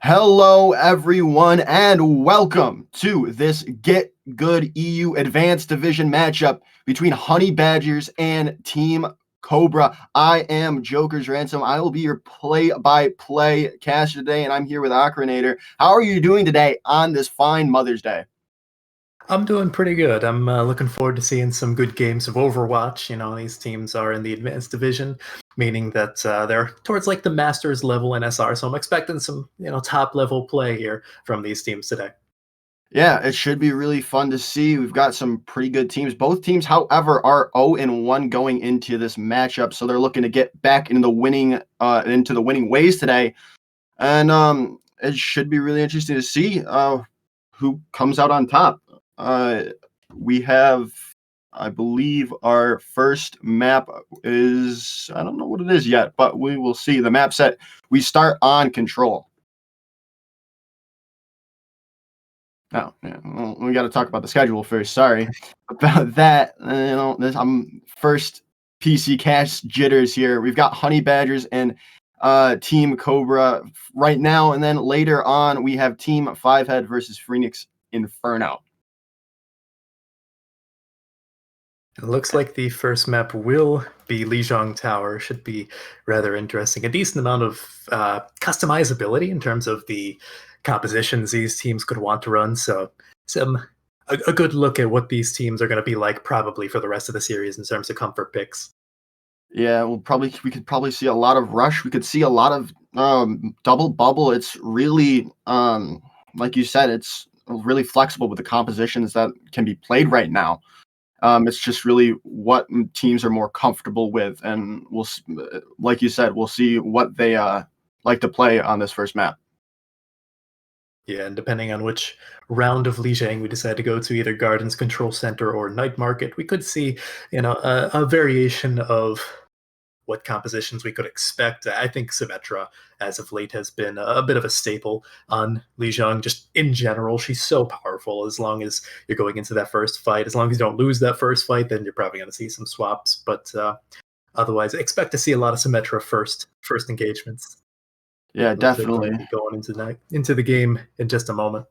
Hello, everyone, and welcome to this GitGud EU Advanced Division matchup between Honeybadgers and Team Cobra. I am Joker's Ransom. I will be your play-by-play caster today, and I'm here with Ocarinator. How are you doing today on this fine Mother's Day? I'm doing pretty good. I'm looking forward to seeing some good games of Overwatch. You know, these teams are in the Advanced Division, meaning that they're towards like the Masters level in SR. So I'm expecting some, top level play here from these teams today. Yeah, it should be really fun to see. We've got some pretty good teams. Both teams, however, are 0-1 going into this matchup, so they're looking to get back into the winning ways today. And it should be really interesting to see who comes out on top. We have, I believe, our first map is, I don't know what it is yet, but we will see. The map set, we start on Control. Oh, yeah. Well, we got to talk about the schedule first. Sorry about that. I'm first PC cast jitters here. We've got Honeybadgers and Team Cobra right now, and then later on we have Team Fivehead versus Phoenix Inferno. It looks like the first map will be Lijiang Tower. Should be rather interesting. A decent amount of customizability in terms of the compositions these teams could want to run. So a good look at what these teams are going to be like probably for the rest of the series in terms of comfort picks. Yeah, we could probably see a lot of rush. We could see a lot of double bubble. It's really like you said, it's really flexible with the compositions that can be played right now. It's just really what teams are more comfortable with, and like you said, we'll see what they like to play on this first map. Yeah, and depending on which round of Lijiang we decide to go to, either Gardens, Control Center, or Night Market, we could see, a variation of what compositions we could expect. I think Symmetra, as of late, has been a bit of a staple on Lijiang. Just in general, she's so powerful. As long as you're going into that first fight, as long as you don't lose that first fight, then you're probably going to see some swaps. But otherwise, expect to see a lot of Symmetra first engagements. Yeah, definitely. Going into the game in just a moment.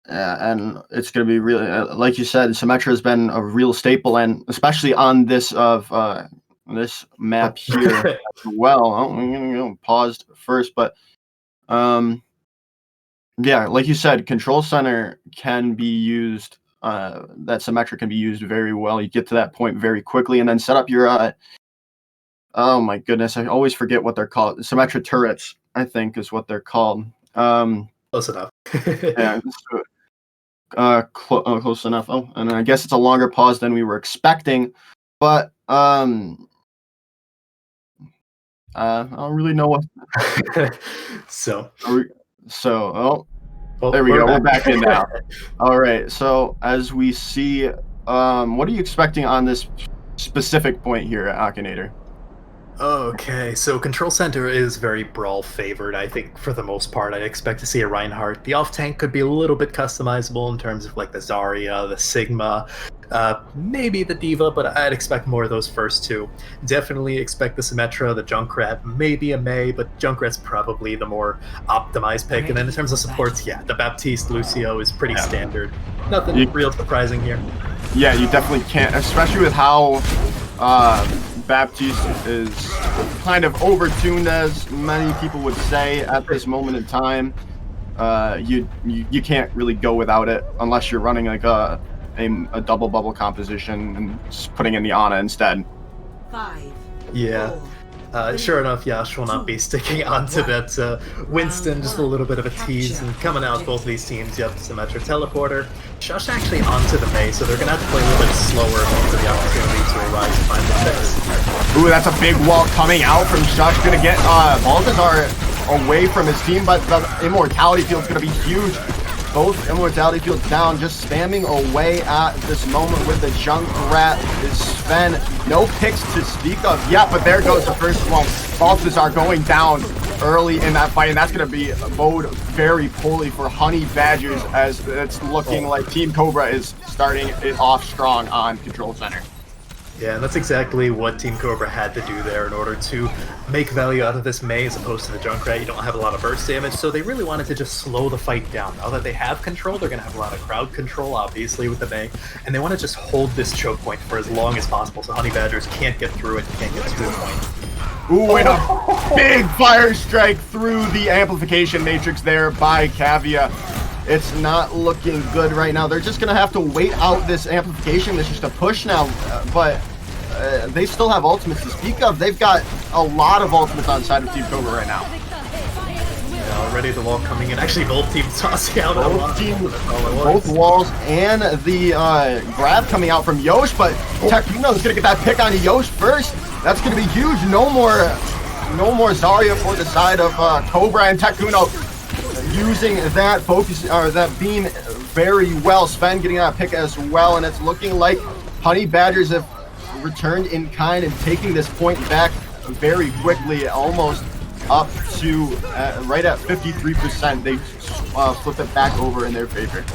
Yeah, and it's going to be really, like you said, Symmetra has been a real staple, and especially on this map here as well. I'm gonna paused first, but yeah, like you said, Control Center can be used. That Symmetra can be used very well. You get to that point very quickly, and then set up your oh my goodness, I always forget what they're called. Symmetra turrets, I think, is what they're called. Close enough. Yeah. Close enough. Oh, and I guess it's a longer pause than we were expecting, but I don't really know what. There we go. We're back in now. All right. So as we see, what are you expecting on this specific point here at Akinator? Okay, so Control Center is very Brawl favored, I think, for the most part. I'd expect to see a Reinhardt. The off-tank could be a little bit customizable in terms of like the Zarya, the Sigma, maybe the D.Va, but I'd expect more of those first two. Definitely expect the Symmetra, the Junkrat, maybe a Mei, but Junkrat's probably the more optimized pick. And then in terms of supports, yeah, the Baptiste Lucio is pretty standard. Nothing real surprising here. Yeah, you definitely can't, especially with how Baptiste is kind of overtuned, as many people would say at this moment in time. You can't really go without it unless you're running like a double bubble composition and just putting in the Ana instead. 5. Yeah. Sure enough, Yash will not be sticking onto that Winston, just a little bit of a tease, and coming out both of these teams, you have the Symmetra Teleporter. Shush actually onto the Mei, so they're going to have to play a little bit slower for the opportunity to arise and find the fix. Ooh, that's a big wall coming out from Shush. Going to get Balthazar away from his team, but the Immortality Field's going to be huge. Both Immortality Fields down, just spamming away at this moment with the Junkrat. Is Sven. No picks to speak of yet, but there goes the first one. Balthazar going down early in that fight, and that's going to be bode very poorly for Honeybadgers, as it's looking like Team Cobra is starting it off strong on Control Center. Yeah, and that's exactly what Team Cobra had to do there in order to make value out of this Mei as opposed to the Junkrat. You don't have a lot of burst damage, so they really wanted to just slow the fight down. Now that they have control, they're going to have a lot of crowd control, obviously, with the Mei, and they want to just hold this choke point for as long as possible so Honeybadgers can't get through it, can't get to the point. Ooh, and a big fire strike through the amplification matrix there by Cavia. It's not looking good right now. They're just going to have to wait out this amplification. It's just a push now, but they still have ultimates to speak of. They've got a lot of ultimates on side of Team Cobra right now. Yeah, already the wall coming in. Actually, both teams tossing out both walls and the grab coming out from Yosh, but Tekuno is going to get that pick on Yosh first. That's going to be huge. No more Zarya for the side of Cobra, and Tekuno using that focus or that beam very well. Sven getting that pick as well, and it's looking like Honeybadgers have returned in kind and taking this point back very quickly, almost up to right at 53%. They flip it back over in their favor.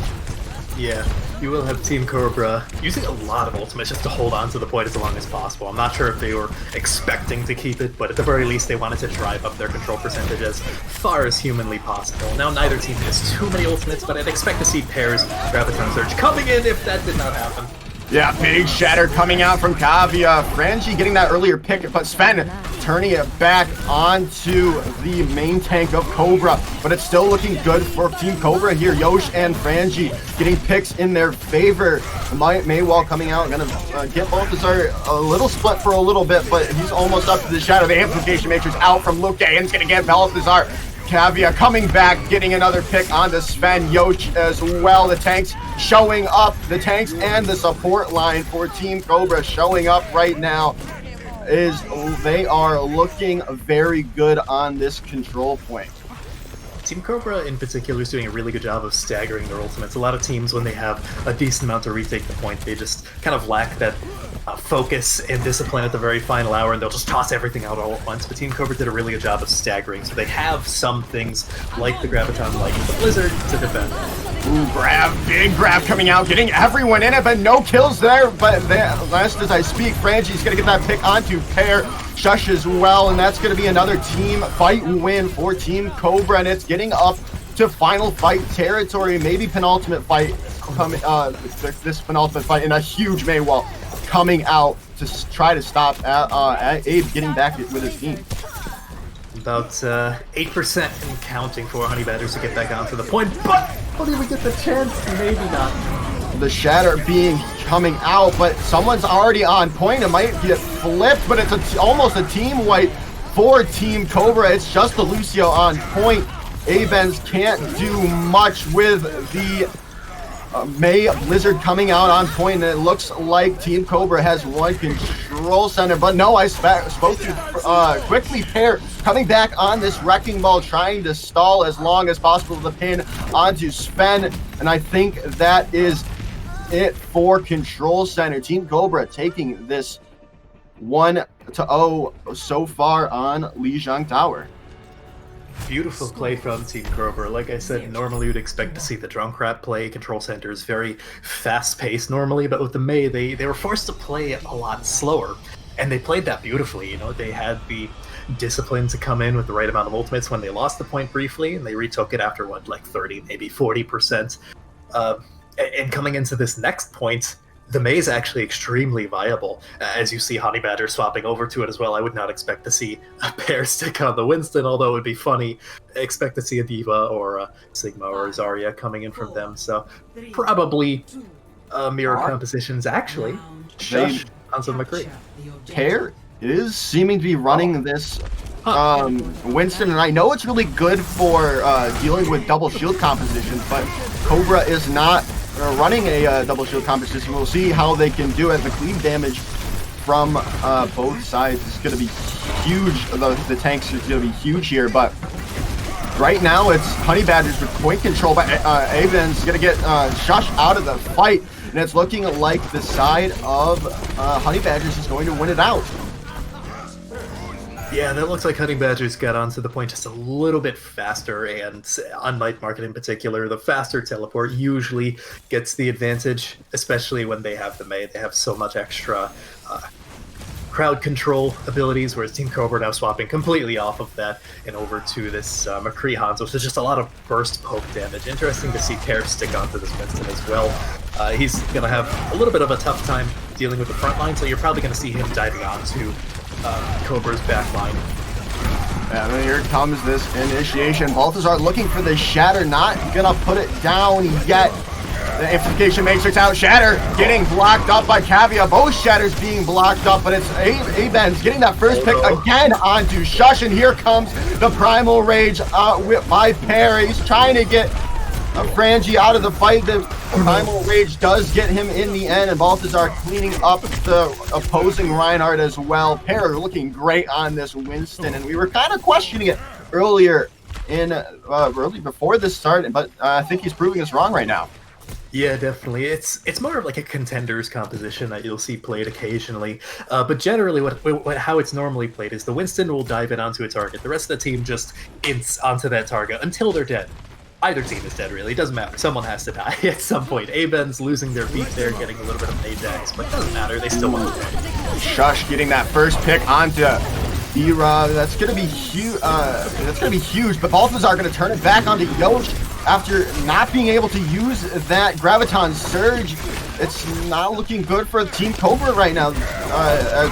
Yeah, you will have Team Cobra using a lot of ultimates just to hold on to the point as long as possible. I'm not sure if they were expecting to keep it, but at the very least they wanted to drive up their control percentage as far as humanly possible. Now neither team has too many ultimates, but I'd expect to see pairs Graviton Surge coming in if that did not happen. Yeah, big shatter coming out from Cavia. Frangie getting that earlier pick, but Sven turning it back onto the main tank of Cobra. But it's still looking good for Team Cobra here. Yosh and Frangie getting picks in their favor. Maywall coming out, gonna get Balthazar a little split for a little bit, but he's almost up to the shadow. The amplification matrix out from Luke, and he's gonna get Balthazar. Cavia coming back, getting another pick onto Sven Yoch as well. The tanks showing up. The tanks and the support line for Team Cobra showing up right now. They are looking very good on this control point. Team Cobra in particular is doing a really good job of staggering their ultimates. A lot of teams, when they have a decent amount to retake the point, they just kind of lack that focus and discipline at the very final hour, and they'll just toss everything out all at once. But Team Cobra did a really good job of staggering, so they have some things like the Graviton Light and the Blizzard to defend. Ooh, grab, big grab coming out, getting everyone in it, but no kills there. But last as I speak, Frangie's gonna get that pick onto Pear, Shush as well, and that's gonna be another team fight win for Team Cobra, and it's getting up to final fight territory, maybe penultimate fight, this penultimate fight, and a huge Maywall coming out to try to stop Abe getting back with his team. About 8% and counting for Honeybadgers to get back onto the point, but will they get the chance? Maybe not. The shatter being coming out, but someone's already on point. It might get flipped, but it's almost a team wipe for Team Cobra. It's just the Lucio on point. Abens can't do much with the May Blizzard coming out on point, and it looks like Team Cobra has one control center, but no, I spoke to quickly. Pear coming back on this wrecking ball, trying to stall as long as possible the pin onto Sven, and I think that is it for control center. Team Cobra taking this 1-0 so far on Lijiang Tower. Beautiful play from Team Cobra. Like I said, normally you'd expect to see the Junkrat play. Control Center is very fast-paced normally, but with the Mei, they were forced to play a lot slower, and they played that beautifully. You know, they had the discipline to come in with the right amount of ultimates when they lost the point briefly, and they retook it after, what, like 30, maybe 40%. And coming into this next point, the Mei is actually extremely viable. As you see Honeybadger swapping over to it as well, I would not expect to see a pair stick on the Winston, although it would be funny. I expect to see a Diva or a Sigma or a Zarya coming in from them, so probably mirror compositions actually. Shush on some McCree. Pear is seeming to be running this Winston, and I know it's really good for dealing with double shield compositions, but Cobra is not running a double shield composition. We'll see how they can do it. The cleave damage from both sides is going to be huge. The tanks is going to be huge here, but right now it's Honeybadgers with point control, but Avon's going to get Shush out of the fight, and it's looking like the side of Honeybadgers is going to win it out. Yeah, that looks like Honeybadgers got onto the point just a little bit faster, and on Night Market in particular, the faster teleport usually gets the advantage, especially when they have the May. They have so much extra crowd control abilities, whereas Team Cobra now swapping completely off of that and over to this McCree Hanzo. So just a lot of burst poke damage. Interesting to see Pear stick onto this Winston as well. He's going to have a little bit of a tough time dealing with the front line, so you're probably going to see him diving onto Cobra's back line. And then here comes this initiation. Balthazar looking for the Shatter, not gonna put it down yet. The Amplification Matrix out. Shatter getting blocked up by Cavia. Both Shatters being blocked up, but it's Aben's getting that first pick again onto Shush, and here comes the Primal Rage by Pear. He's trying to get Frangie out of the fight. The Primal Rage does get him in the end, and Balthazar cleaning up the opposing Reinhardt as well. Pear looking great on this Winston, and we were kind of questioning it earlier early before this start, but I think he's proving us wrong right now. Yeah, definitely. It's more of like a contenders composition that you'll see played occasionally, but generally how it's normally played is the Winston will dive in onto a target. The rest of the team just ints onto that target until they're dead. Either team is dead, really. It doesn't matter. Someone has to die at some point. Aben's losing their beat there, getting a little bit of Maydax, but it doesn't matter. They still want to play. Shush getting that first pick onto Era. That's gonna be huge. That's gonna be huge. But Balthazar gonna turn it back onto Yosh after not being able to use that Graviton Surge. It's not looking good for Team Cobra right now.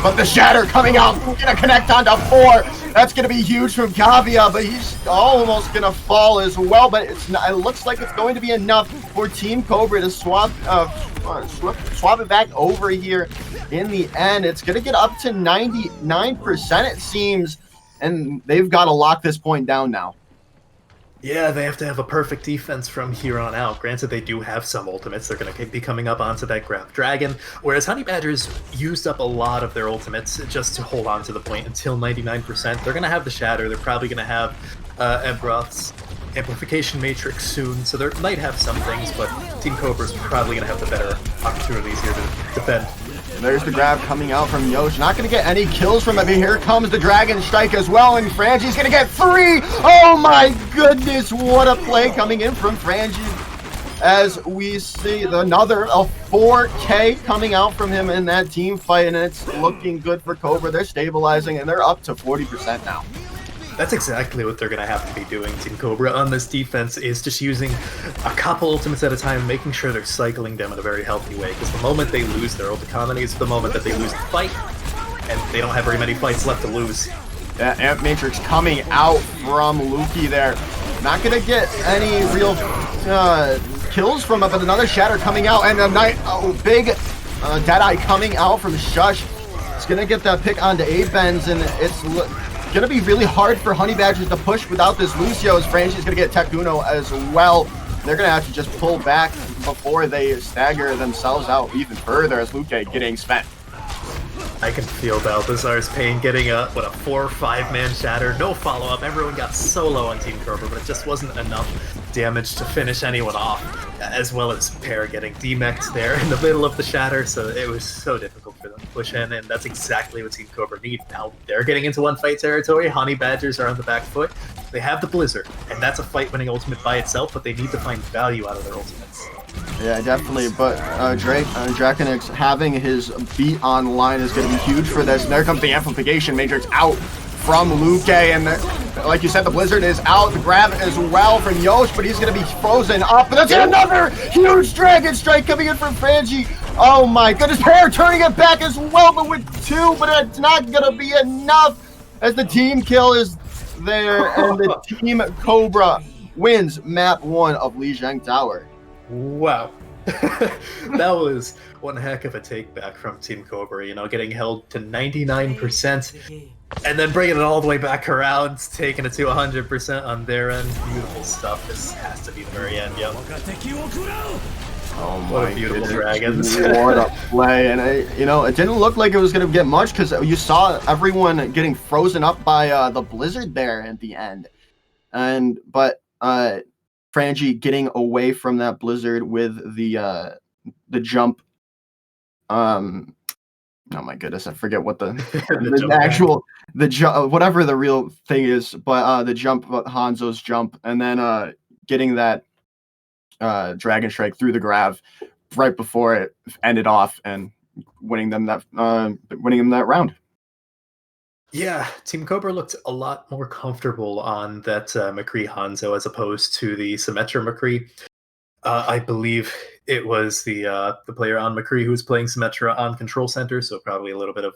But the Shatter coming out, gonna connect onto 4. That's gonna be huge from Cavia, but he's almost gonna fall as well. But it's not, it looks like it's going to be enough for Team Cobra to swap it back over here. In the end, it's gonna get up to 99%, it seems, and they've got to lock this point down now. Yeah, they have to have a perfect defense from here on out. Granted, they do have some ultimates. They're going to be coming up onto that Grab Dragon, whereas Honeybadgers used up a lot of their ultimates just to hold on to the point until 99%. They're going to have the Shatter. They're probably going to have Ebroth's Amplification Matrix soon, so they might have some things, but Team Cobra's probably going to have the better opportunities here to defend. There's the grab coming out from Yosh. Not going to get any kills from him. Here comes the Dragon Strike as well, and Frangie's going to get 3. Oh my goodness, what a play coming in from Frangie. As we see another 4K coming out from him in that team fight, and it's looking good for Cobra. They're stabilizing, and they're up to 40% now. That's exactly what they're going to have to be doing, Team Cobra, on this defense, is just using a couple ultimates at a time, making sure they're cycling them in a very healthy way, because the moment they lose their ult economy is the moment that they lose the fight, and they don't have very many fights left to lose. That Amp Matrix coming out from Luki there. Not going to get any real kills from it, but another Shatter coming out, and a big Deadeye coming out from Shush. It's going to get that pick onto Aben's, and it's gonna be really hard for Honeybadgers to push without this Lucio, as Frangie's gonna get Tekuno as well. They're gonna have to just pull back before they stagger themselves out even further, as Luke getting spent. I can feel Balthazar's pain getting a 4 or 5 man Shatter, no follow-up. Everyone got solo on Team Cobra, but it just wasn't enough damage to finish anyone off, as well as Pear getting demexed there in the middle of the Shatter, so it was so difficult for them to push in, and that's exactly what Team Cobra need. Now they're getting into one fight territory. Honeybadgers are on the back foot. They have the Blizzard, and that's a fight-winning ultimate by itself, but they need to find value out of their ultimates. Yeah, definitely, but Draconix having his beat online is going to be huge for this, and there comes the Amplification Matrix out from Luke, and like you said, the Blizzard is out, the grab as well from Yosh, but he's going to be frozen up, and that's another huge Dragon Strike coming in from Frangie. Oh my goodness, Pear turning it back as well, but with 2, but it's not going to be enough, as the team kill is there, and the Team Cobra wins map 1 of Lijiang Tower. Wow. That was one heck of a take back from Team Cobra, you know, getting held to 99% and then bringing it all the way back around, taking it to 100% on their end. Beautiful stuff. This has to be the very end, yep. Oh my what a beautiful dragons. What a play. And it didn't look like it was going to get much, because you saw everyone getting frozen up by the Blizzard there at the end. But Frangie getting away from that Blizzard with the jump oh my goodness, I forget what the jump actual whatever the real thing is, but the jump, Hanzo's jump, and then getting that Dragon Strike through the grav right before it ended off and winning them that round. Yeah, Team Cobra looked a lot more comfortable on that McCree Hanzo as opposed to the Symmetra McCree. I believe it was the player on McCree who was playing Symmetra on Control Center, so probably a little bit of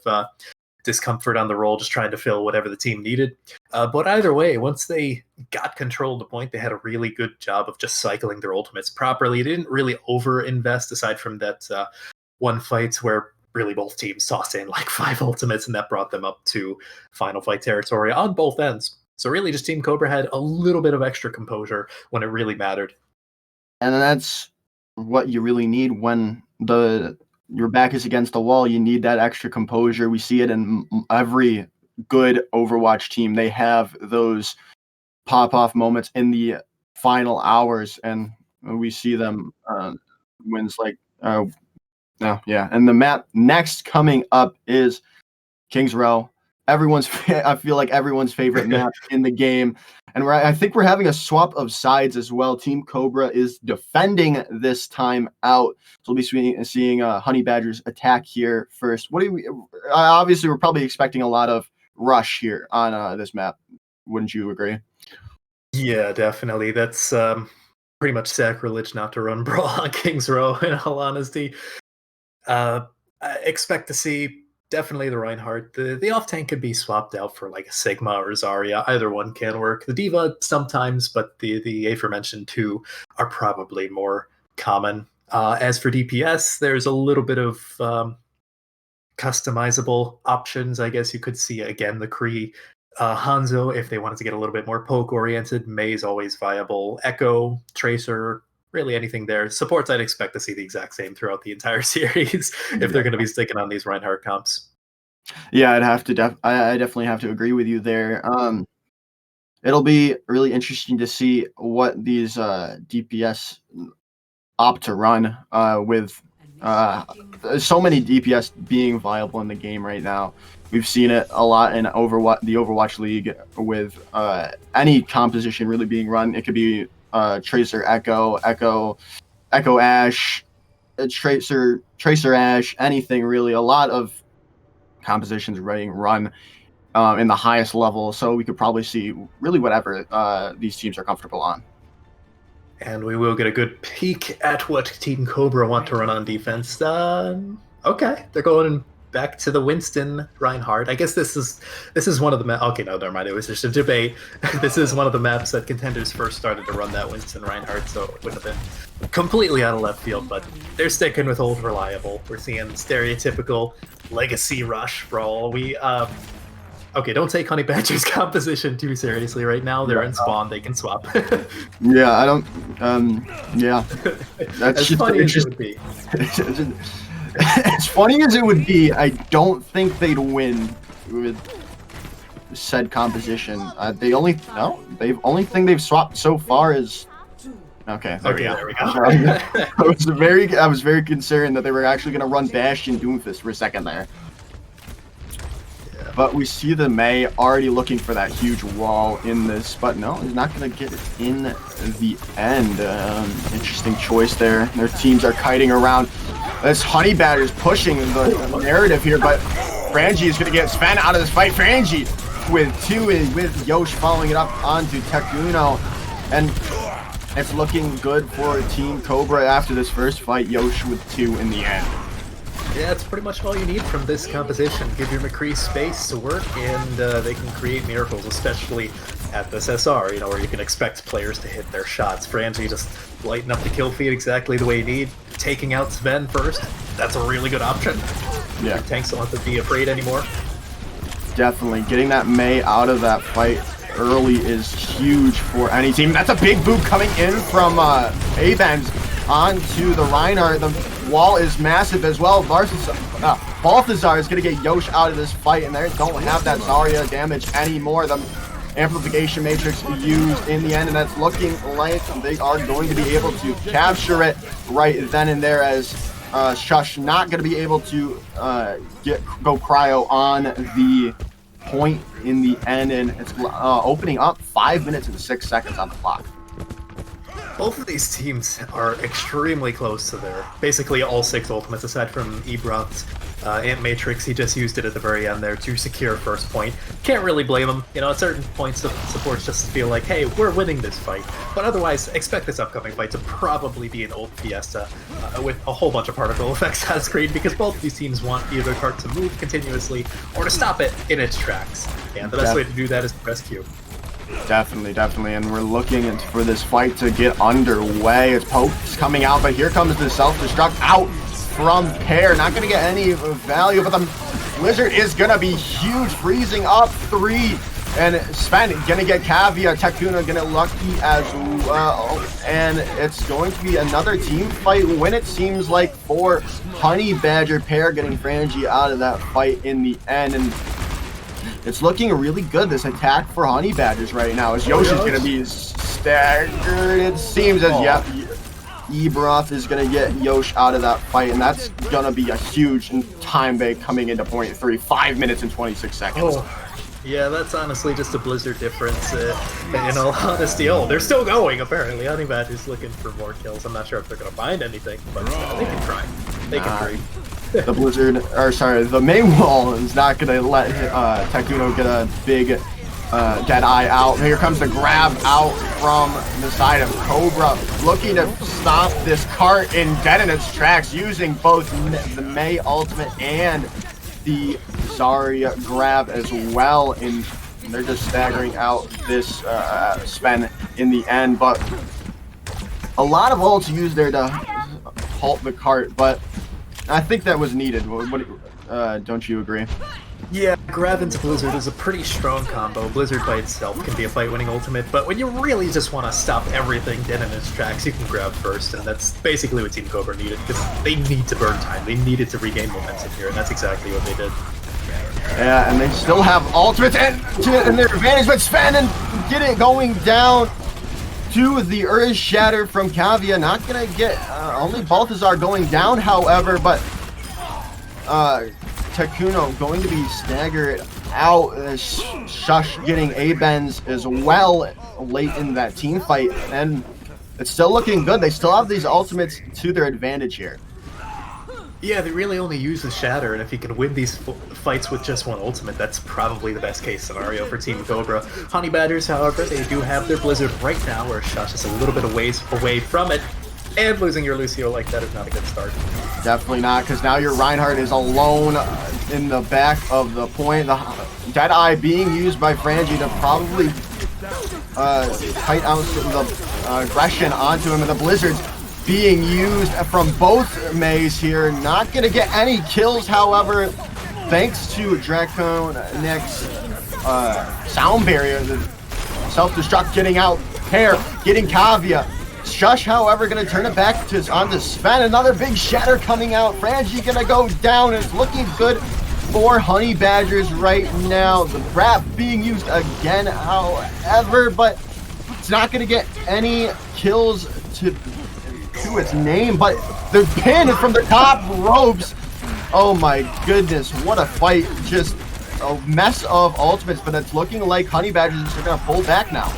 discomfort on the role, just trying to fill whatever the team needed. But either way, once they got control of the point, they had a really good job of just cycling their ultimates properly. They didn't really over-invest, aside from that one fight where really both teams tossed in like 5 ultimates, and that brought them up to final fight territory on both ends. So really just Team Cobra had a little bit of extra composure when it really mattered. And that's what you really need when your back is against the wall. You need that extra composure. We see it in every good Overwatch team. They have those pop-off moments in the final hours, and we see them wins like and the map next coming up is King's Row. I feel like everyone's favorite map in the game, and I think we're having a swap of sides as well. Team Cobra is defending this time out, so we'll be seeing Honeybadgers attack here first. Obviously we're probably expecting a lot of rush here on this map. Wouldn't you agree? Yeah, definitely. That's pretty much sacrilege not to run Brawl on King's Row, in all honesty. I expect to see definitely the Reinhardt. The off tank could be swapped out for like a Sigma or Zarya. Either one can work. The D.Va sometimes, but the aforementioned two are probably more common. As for DPS, there's a little bit of customizable options. I guess you could see again the Kree Hanzo if they wanted to get a little bit more poke oriented. Mei is always viable. Echo, Tracer, really anything there. Supports, I'd expect to see the exact same throughout the entire series if they're going to be sticking on these Reinhardt comps. Yeah, I'd have to. I definitely have to agree with you there. It'll be really interesting to see what these DPS opt to run with so many DPS being viable in the game right now. We've seen it a lot in the Overwatch League with any composition really being run. It could be Tracer Echo Ash, Tracer Ash, anything really. A lot of compositions being run in the highest level, so we could probably see really whatever these teams are comfortable on. And we will get a good peek at what Team Cobra want to run on defense. Okay, they're going back to the Winston Reinhardt. I guess this is one of the maps. Okay, no, never mind. It was just a debate. This is one of the maps that contenders first started to run that Winston Reinhardt, so it wouldn't have been completely out of left field. But they're sticking with old reliable. We're seeing stereotypical legacy rush brawl. Okay, don't take Honeybadger's composition too seriously right now. They're in spawn, they can swap. Yeah, I don't. Yeah, that's as funny as it would be. As funny as it would be, I don't think they'd win with said composition. The only thing they've swapped so far is. Okay, there we go. I was very concerned that they were actually going to run Bastion Doomfist for a second there. But we see the Mei already looking for that huge wall in this, but no, he's not going to get it in the end. Interesting choice there. Their teams are kiting around. This Honeybadgers pushing the narrative here, but Frangie is going to get Sven out of this fight. Frangie with 2 with Yosh following it up onto Tekuno. And it's looking good for Team Cobra after this first fight. Yosh with 2 in the end. Yeah, that's pretty much all you need from this composition. Give your McCree space to work, and they can create miracles, especially at this SR, where you can expect players to hit their shots. Frangie just lighting up the kill feed exactly the way you need. Taking out Sven first, that's a really good option. Yeah. Tanks don't have to be afraid anymore. Definitely. Getting that Mei out of that fight early is huge for any team. That's a big boot coming in from A-Benz onto the Reinhardt. The wall is massive as well. Balthazar is going to get Yosh out of this fight, and they don't have that Zarya damage anymore. The amplification matrix used in the end, and that's looking like they are going to be able to capture it right then and there as Shush not going to be able to go cryo on the point in the end, and it's opening up 5 minutes and 6 seconds on the clock. Both of these teams are extremely close to their basically all 6 ultimates, aside from Ebroth's Ant Matrix. He just used it at the very end there to secure first point. Can't really blame him. You know, at certain points, the supports just feel like, hey, we're winning this fight. But otherwise, expect this upcoming fight to probably be an old Fiesta with a whole bunch of particle effects on screen, because both of these teams want either cart to move continuously or to stop it in its tracks. And the best way to do that is to press Q. Definitely, and we're looking for this fight to get underway. It's Poke's coming out, but here comes the self-destruct out from Pear. Not going to get any value, but the Blizzard is going to be huge, freezing up 3. And Sven going to get Caveat, Tekuna going to lucky as well. And it's going to be another team fight when it seems like for Honeybadger. Pear getting Frangie out of that fight in the end. And it's looking really good, this attack for Honeybadgers right now, as Yoshi's going to be staggered. It seems as, Ebroth is going to get Yosh out of that fight, and that's going to be a huge time bank coming into point 3, 5 minutes and 26 seconds. Yeah, that's honestly just a Blizzard difference. In all honesty, they're still going, apparently. Honeybadgers looking for more kills. I'm not sure if they're going to find anything, but they can try. They can dream. The Blizzard, or sorry, the main wall is not going to let Tekuno get a big dead eye out. Here comes the grab out from the side of Cobra, looking to stop this cart dead in its tracks, using both the Mei ultimate and the Zarya grab as well, and they're just staggering out this Sven in the end. But a lot of ults used there to halt the cart, but I think that was needed. Don't you agree? Yeah, grab into Blizzard is a pretty strong combo. Blizzard by itself can be a fight-winning ultimate, but when you really just want to stop everything dead in its tracks, you can grab first, and that's basically what Team Cobra needed, because they need to burn time. They needed to regain momentum here, and that's exactly what they did. Yeah, and they still have ultimates and their advantage, but Sven and get it going down to the Earth Shatter from Kavia. Not gonna get only Balthazar going down, however, but Tekuno going to be staggered out. Shush getting A-bends as well late in that team fight, and it's still looking good. They still have these ultimates to their advantage here. Yeah, they really only use the Shatter, and if you can win these fights with just one ultimate, that's probably the best case scenario for Team Cobra. Honeybadgers, however, they do have their Blizzard right now, where Shush is a little bit away from it, and losing your Lucio like that is not a good start. Definitely not, because now your Reinhardt is alone in the back of the point. The Deadeye being used by Frangie to probably kite out the aggression onto him, and the Blizzards being used from both Meis here. Not going to get any kills, however, thanks to Draconic's sound barrier. The self-destruct getting out, Pear getting Kavia. Shush, however, going to turn it back onto Sven. Another big shatter coming out. Frangie going to go down. It's looking good for Honeybadgers right now. The Wrap being used again, however, but it's not going to get any kills to its name. But the pin from the top ropes. Oh my goodness, what a fight. Just a mess of ultimates, but it's looking like Honeybadgers are going to pull back now.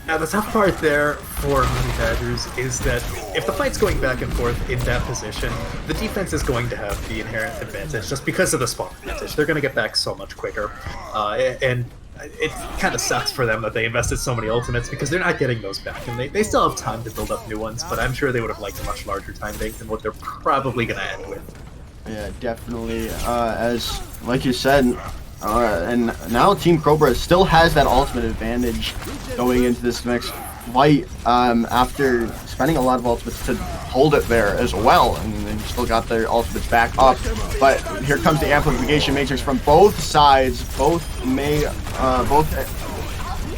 Now, the tough part there for Honeybadgers is that if the fight's going back and forth in that position, the defense is going to have the inherent advantage just because of the spawn advantage. They're going to get back so much quicker, and it kind of sucks for them that they invested so many ultimates because they're not getting those back, and they still have time to build up new ones, but I'm sure they would have liked a much larger time bank than what they're probably going to end with. Yeah, definitely. As like you said, and now Team Cobra still has that ultimate advantage going into this next fight after spending a lot of ultimates to hold it there as well, and they still got their ultimates back up. But here comes the amplification matrix from both sides. Both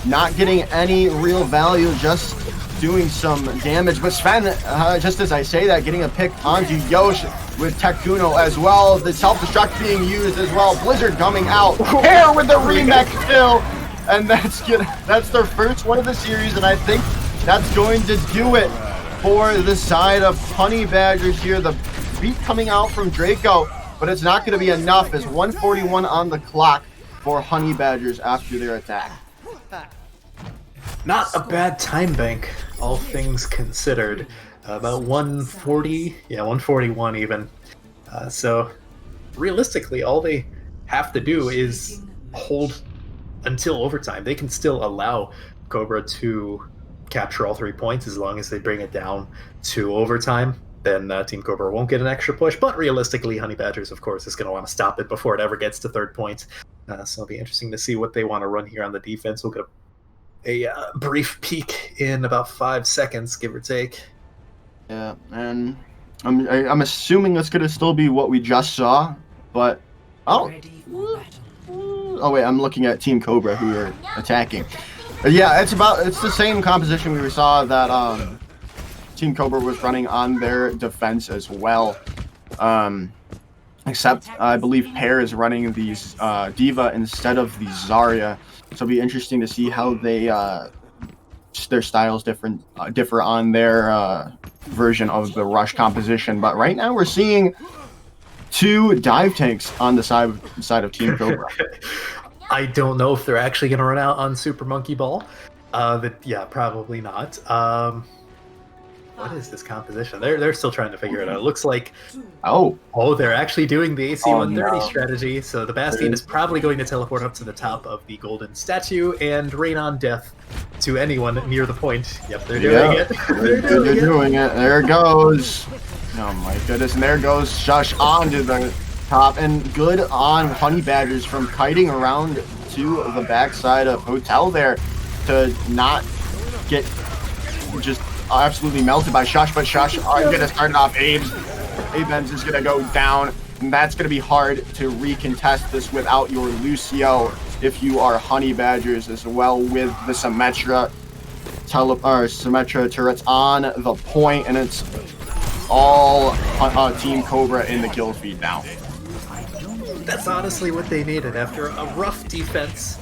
not getting any real value, just doing some damage. But Sven, just as I say that, getting a pick onto Yosh with Tekuno as well. The self-destruct being used as well. Blizzard coming out. Pear with the remake kill. And that's their first one of the series, and I think that's going to do it for the side of Honeybadgers here. The beat coming out from Draco, but it's not going to be enough as 141 on the clock for Honeybadgers after their attack. Not a bad time bank, all things considered. About 140, yeah, 141 even. So realistically, all they have to do is hold until overtime. They can still allow Cobra to capture all 3 points as long as they bring it down to overtime. Then Team Cobra won't get an extra push. But realistically, Honeybadgers, of course, is going to want to stop it before it ever gets to third point. So it'll be interesting to see what they want to run here on the defense. We'll get a brief peek in about 5 seconds, give or take. Yeah, and I'm assuming that's going to still be what we just saw, but oh wait, I'm looking at Team Cobra who are attacking. Yeah, it's the same composition we saw that Team Cobra was running on their defense as well. Except I believe Pear is running these Diva instead of the Zarya. So it'll be interesting to see how they their styles differ on their version of the rush composition. But right now we're seeing 2 dive tanks on the side of Team Cobra. I don't know if they're actually going to run out on Super Monkey Ball. Yeah, probably not. What is this composition? They're still trying to figure it out. It looks like they're actually doing the AC 130 strategy. So the Bastion is probably going to teleport up to the top of the golden statue and rain on death to anyone near the point. Yep, they're doing it. They're doing it. There it goes. Oh my goodness! And there goes Shush onto the top, and good on Honeybadgers from kiting around to the backside of Hotel there to not get just absolutely melted by Shush, but Shush are gonna start off Abe's. Abe's is gonna go down, and that's gonna be hard to recontest this without your Lucio if you are Honeybadgers as well, with the Symmetra turrets on the point, and it's all Team Cobra in the kill feed now. That's honestly what they needed after a rough defense.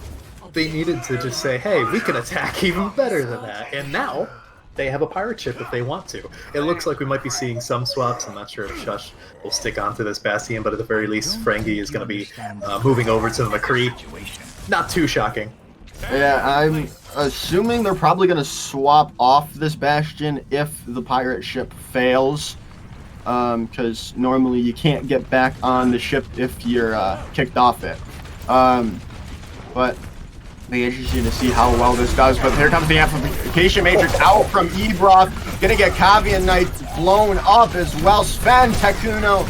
They needed to just say, hey, we can attack even better than that, and now they have a pirate ship if they want to. It looks like we might be seeing some swaps. I'm not sure if Shush will stick onto this Bastion, but at the very least, Ferengi is going to be moving over to the McCree. Not too shocking. Yeah, I'm assuming they're probably going to swap off this Bastion if the pirate ship fails, because normally you can't get back on the ship if you're kicked off it. But be interesting to see how well this does. But here comes the amplification matrix out from Ebroth. Gonna get Kavian Knight blown up as well. Sven Tekuno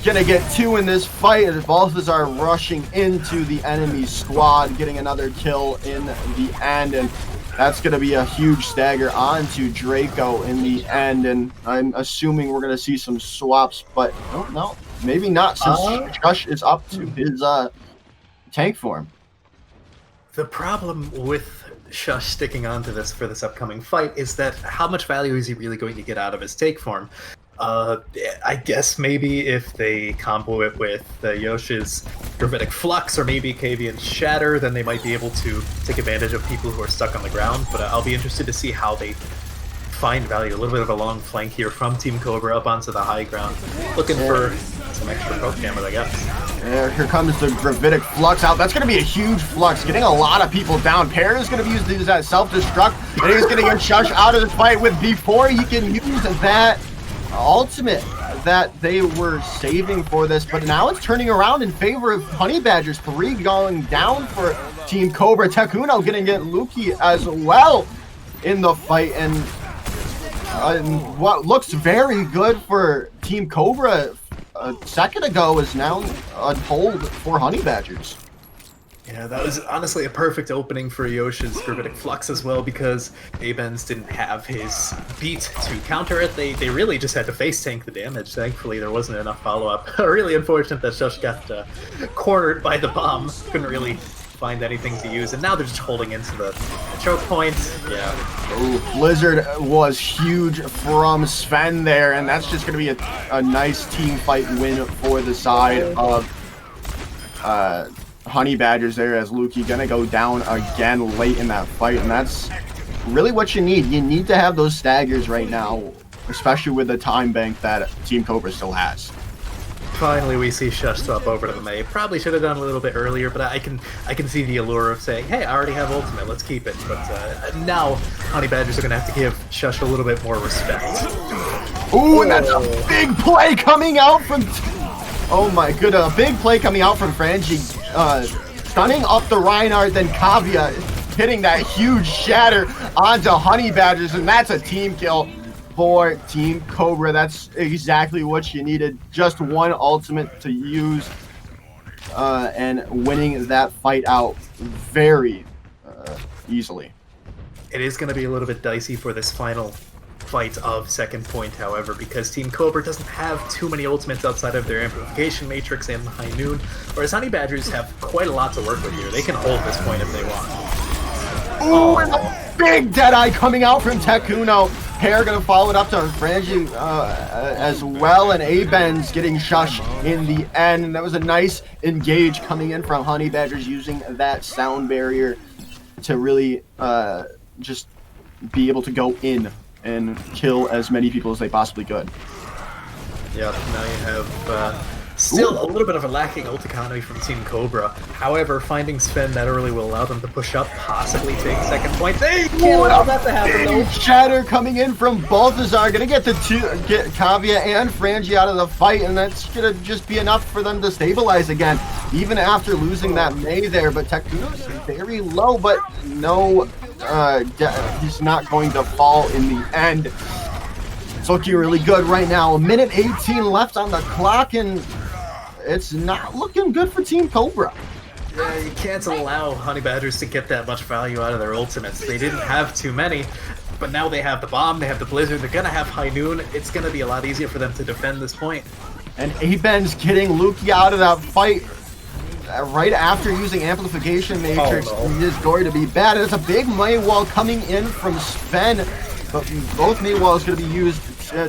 gonna get 2 in this fight as Balthazar are rushing into the enemy squad, getting another kill in the end, and that's gonna be a huge stagger onto Draco in the end. And I'm assuming we're gonna see some swaps, but no, maybe not, since Shush is up to his tank form. The problem with Shush sticking onto this for this upcoming fight is that how much value is he really going to get out of his take form? I guess maybe if they combo it with Yosh's Gravitic Flux or maybe Kavian's Shatter, then they might be able to take advantage of people who are stuck on the ground. But I'll be interested to see how they find value. A little bit of a long flank here from Team Cobra up onto the high ground. Looking for some extra poke damage, I guess. Yeah, here comes the Gravitic Flux out. That's going to be a huge flux, getting a lot of people down. Pear is going to be used to use that self-destruct, and he's going to get Shush out of this fight with before he can use that ultimate that they were saving for this. But now it's turning around in favor of Honeybadgers. 3 going down for Team Cobra. Tekuno going to get Luki as well in the fight, and what looks very good for Team Cobra a second ago is now a hold for Honeybadgers. Yeah, that was honestly a perfect opening for Yoshi's Gravitic Flux as well, because Abens didn't have his beat to counter it. They really just had to face tank the damage. Thankfully, there wasn't enough follow-up. Really unfortunate that Shush got cornered by the bomb. Couldn't really find anything to use, and now they're just holding into the choke point. Yeah. Ooh, Blizzard was huge from Sven there, and that's just going to be a nice team fight win for the side of Honeybadgers there, as Luki gonna go down again late in that fight, and that's really what you need. You need to have those staggers right now, especially with the time bank that Team Cobra still has. Finally, we see Shush swap over to the Mei. Probably should have done a little bit earlier, but I can see the allure of saying, "Hey, I already have ultimate. Let's keep it." But now, Honeybadgers are gonna have to give Shush a little bit more respect. Ooh, and that's a big play coming out from. Oh my good, a big play coming out from Frangie, stunning up the Reinhardt, then Kavya hitting that huge shatter onto Honeybadgers, and that's a team kill for Team Cobra. That's exactly what you needed. Just one ultimate to use, and winning that fight out very easily. It is going to be a little bit dicey for this final fight of second point, however, because Team Cobra doesn't have too many ultimates outside of their amplification matrix and High Noon, whereas Honeybadgers have quite a lot to work with here. They can hold this point if they want. Ooh, and a big Deadeye coming out from Tekuno. Hair gonna follow it up to Frangie as well, and Aben's getting Shush in the end. And that was a nice engage coming in from Honeybadgers, using that sound barrier to really just be able to go in and kill as many people as they possibly could. Yep, now you have still a little bit of a lacking ult economy from Team Cobra. However, finding Sven that early will allow them to push up, possibly take second point. They can't allow that to happen though. Shatter coming in from Balthazar, gonna get get Kavya and Frangie out of the fight, and that's gonna just be enough for them to stabilize again, even after losing that Mei there. But Tekuno's very low, but no, he's not going to fall in the end. It's looking really good right now. 1:18 left on the clock, and it's not looking good for Team Cobra. Yeah, you can't allow Honeybadgers to get that much value out of their ultimates. They didn't have too many, but now they have the bomb, they have the blizzard, they're gonna have High Noon. It's gonna be a lot easier for them to defend this point. And Aben's getting Luki out of that fight right after using amplification matrix. Is going to be bad. And it's a big Mei wall coming in from Sven, but both Mei walls going to be used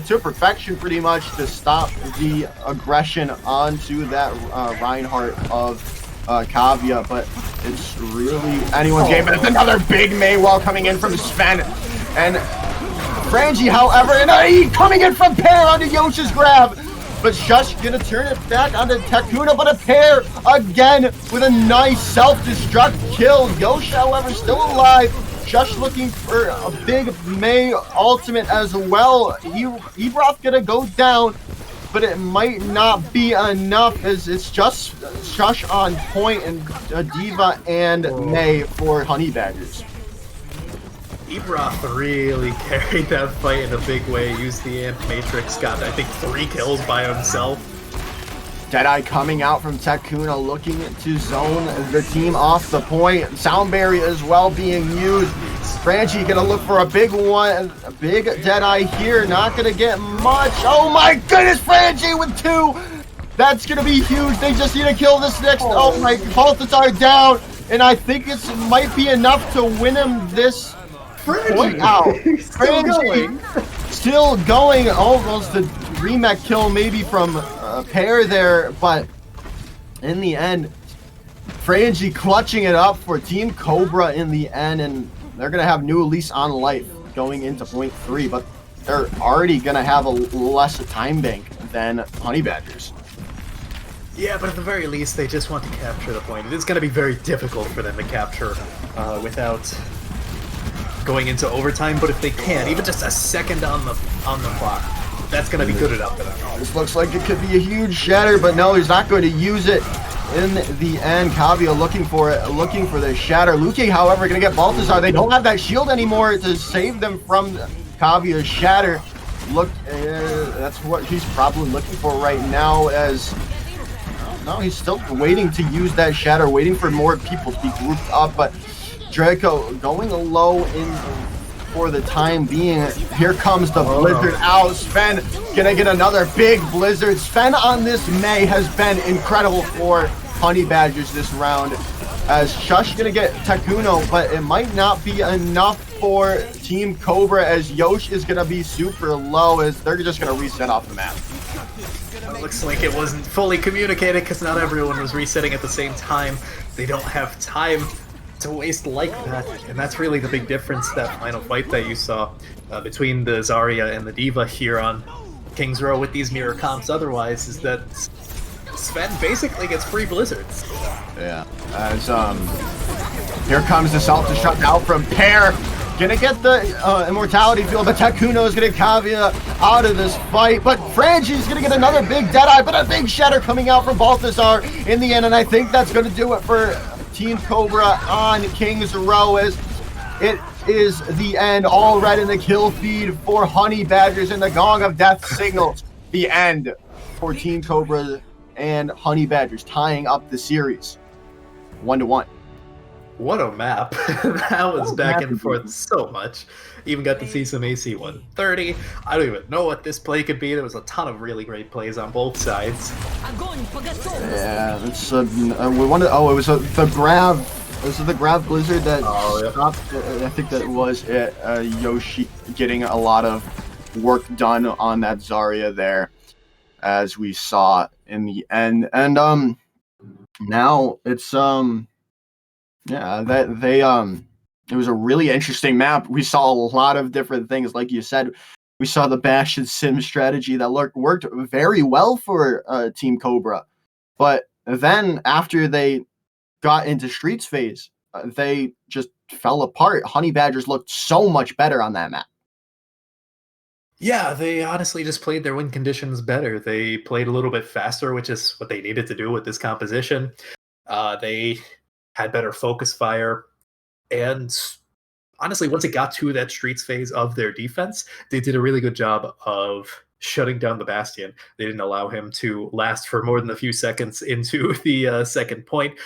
to perfection pretty much to stop the aggression onto that Reinhardt of Kavya, but it's really anyone's game. But it's another big Mei wall coming in from Sven, and Frangie, however, and coming in from Pear onto Yosh's grab, but Shush gonna turn it back onto Tekuna, but a Pear again with a nice self-destruct kill. Yosh, however, still alive. Shush looking for a big Mei ultimate as well. Ebroth gonna go down, but it might not be enough, as it's just Shush on point, and Diva and Mei for Honeybadgers. Ebroth really carried that fight in a big way, used the Amp Matrix, got I think 3 kills by himself. Deadeye coming out from Tekuna, looking to zone the team off the point. Sound barrier as well being used. Frangie gonna look for a big one, a big Deadeye here, not gonna get much. Oh my goodness, Frangie with 2! That's gonna be huge. They just need to kill this next. Oh my, Balthazar down, and I think it might be enough to win him this point out. Still going, almost the remake kill maybe from Pear there, but in the end, Frangie clutching it up for Team Cobra in the end, and they're gonna have new lease on life going into point 3, but they're already gonna have a less time bank than Honeybadgers. Yeah, but at the very least, they just want to capture the point. It's going to be very difficult for them to capture without going into overtime, but if they can, even just a second on the clock, that's going to be good enough for them. This looks like it could be a huge shatter, but no, he's not going to use it in the end. Kavya looking for it, looking for the shatter. Luki, however, going to get Balthazar. They don't have that shield anymore to save them from Kavya's shatter. Look, that's what he's probably looking for right now, as no, he's still waiting to use that shatter, waiting for more people to be grouped up, but Draco going low in for the time being. Here comes the blizzard out. Sven gonna get another big blizzard. Sven on this Mei has been incredible for Honeybadgers this round, as Shush gonna get Tekuno, but it might not be enough for Team Cobra, as Yosh is gonna be super low, as they're just gonna reset off the map. It looks like it wasn't fully communicated because not everyone was resetting at the same time. They don't have time to waste like that, and that's really the big difference, that final fight that you saw between the Zarya and the Diva here on King's Row with these mirror comps otherwise, is that Sven basically gets free blizzards. Yeah, as here comes the self-destruct out from Pear. Gonna get the immortality field, but Takuno is gonna Kavia out of this fight. But Frangi's gonna get another big Deadeye, but a big Shatter coming out from Balthazar in the end. And I think that's gonna do it for Team Cobra on King's Row, as it is the end. All right in the kill feed for Honeybadgers, and the Gong of Death signals the end for Team Cobra and Honeybadgers, tying up the series 1-1. What a map. That was back and forth so much. Even got to see some AC 130. I don't even know what this play could be. There was a ton of really great plays on both sides. Yeah, it's we wanted. Oh, it was the grab. Was it the grab blizzard that stopped? I think that was it. Yoshi getting a lot of work done on that Zarya there, as we saw in the end. And now it's yeah, that they it was a really interesting map. We saw a lot of different things, like you said. We saw the bash and sim strategy that worked very well for Team Cobra, but then after they got into Streets phase, they just fell apart. Honeybadgers looked so much better on that map. Yeah, they honestly just played their win conditions better. They played a little bit faster, which is what they needed to do with this composition. They had better focus fire, and honestly, once it got to that Streets phase of their defense, they did a really good job of shutting down the Bastion. They didn't allow him to last for more than a few seconds into the second point.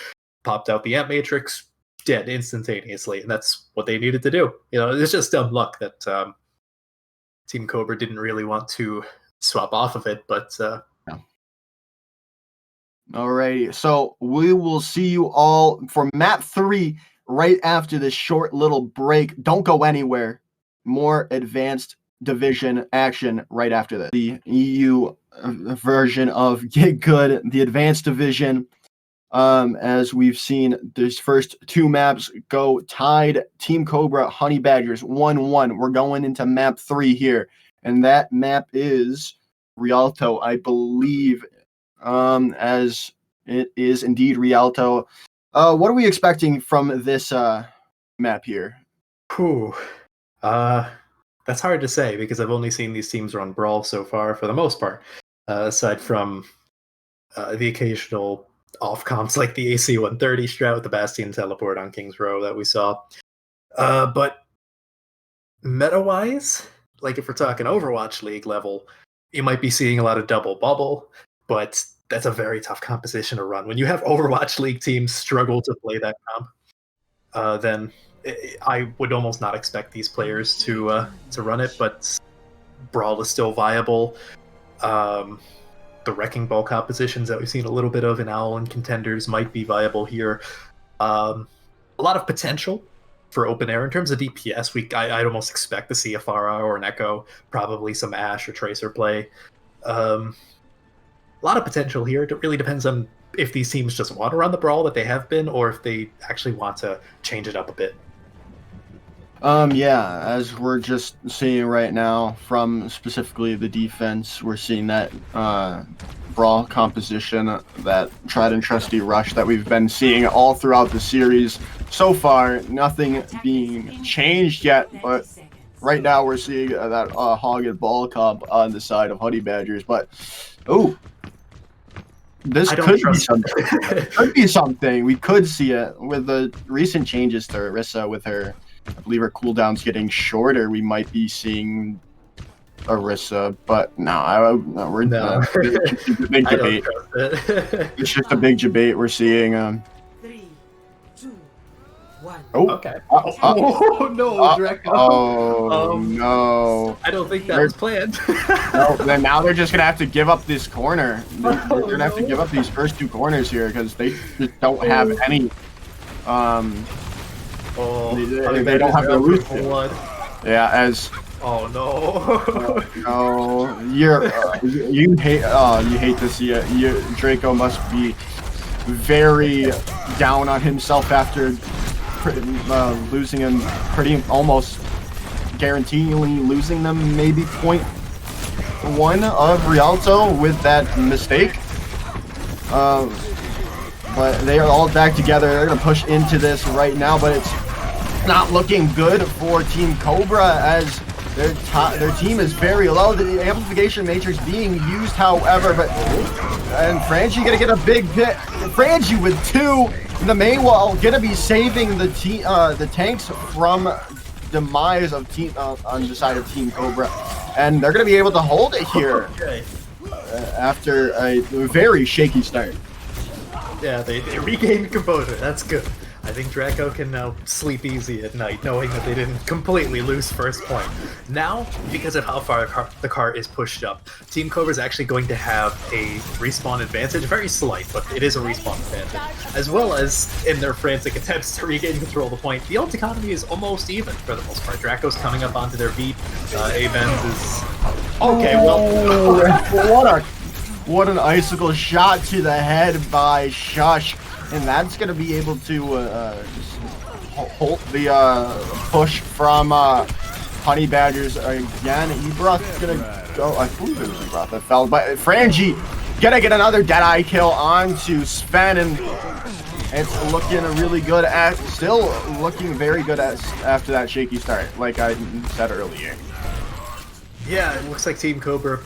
Popped out the Amp Matrix, dead instantaneously, and that's what they needed to do. You know, it's just dumb luck that Team Cobra didn't really want to swap off of it, but Alrighty, so we will see you all for map 3 right after this short little break. Don't go anywhere. More advanced division action right after this. The EU version of GitGud, the advanced division. As we've seen, these first 2 maps go tied. Team Cobra, Honeybadgers 1-1. We're going into map 3 here, and that map is Rialto, I believe. As it is indeed Rialto. What are we expecting from this map here? Whew. That's hard to say, because I've only seen these teams run Brawl so far, for the most part, aside from the occasional off comps like the AC 130 strat with the Bastion teleport on King's Row that we saw. But meta-wise, like if we're talking Overwatch League level, you might be seeing a lot of double bubble, but that's a very tough composition to run. When you have Overwatch League teams struggle to play that comp, then I would almost not expect these players to run it, but Brawl is still viable. The Wrecking Ball compositions that we've seen a little bit of in Owl and Contenders might be viable here. A lot of potential for open air in terms of DPS. I'd almost expect to see a Pharah or an Echo, probably some Ashe or Tracer play. A lot of potential here. It really depends on if these teams just want to run the Brawl that they have been, or if they actually want to change it up a bit. Yeah, as we're just seeing right now from specifically the defense, we're seeing that Brawl composition, that tried and trusty rush that we've been seeing all throughout the series. So far, nothing being changed yet, but right now we're seeing that hog and ball comp on the side of Honeybadgers. But, this could be something. Could be something. We could see it with the recent changes to Orisa with her. I believe her cooldowns getting shorter. We might be seeing Orisa, but no, it's a big debate. It's just a big debate we're seeing. 3, 2, 1. Oh, okay. Oh no, Draco. Oh no! I don't think that was planned. No, then now they're just gonna have to give up this corner. They're gonna have to give up these first 2 corners here, because they just don't have any. They don't have the root. Yeah, as. Oh no! No, you hate to see it. Draco must be very down on himself after losing him pretty almost guaranteeingly losing them maybe 0.1 of Rialto with that mistake. But they are all back together. They're going to push into this right now, but it's not looking good for Team Cobra as their team is very low. The amplification matrix being used, however, and Frangie gonna get a big hit. Frangie with 2 in the main wall, gonna be saving the tanks from demise of team on the side of Team Cobra, and they're gonna be able to hold it here after a very shaky start. Yeah, they regained composure. That's good. I think Draco can now sleep easy at night, knowing that they didn't completely lose first point. Now, because of how far the car is pushed up, Team Cobra is actually going to have a respawn advantage, very slight, but it is a respawn advantage. As well as, in their frantic attempts to regain control of the point, the ult economy is almost even for the most part. Draco's coming up onto their beat. Avens is... Okay, well... What an icicle shot to the head by Shush. And that's going to be able to hold the push from Honeybadgers again. Ebroth's going to go. I believe it was Ebroth that fell. But Frangie going to get another Deadeye kill onto Sven. And it's looking really good. Still looking very good after that shaky start, like I said earlier. Yeah, it looks like Team Cobra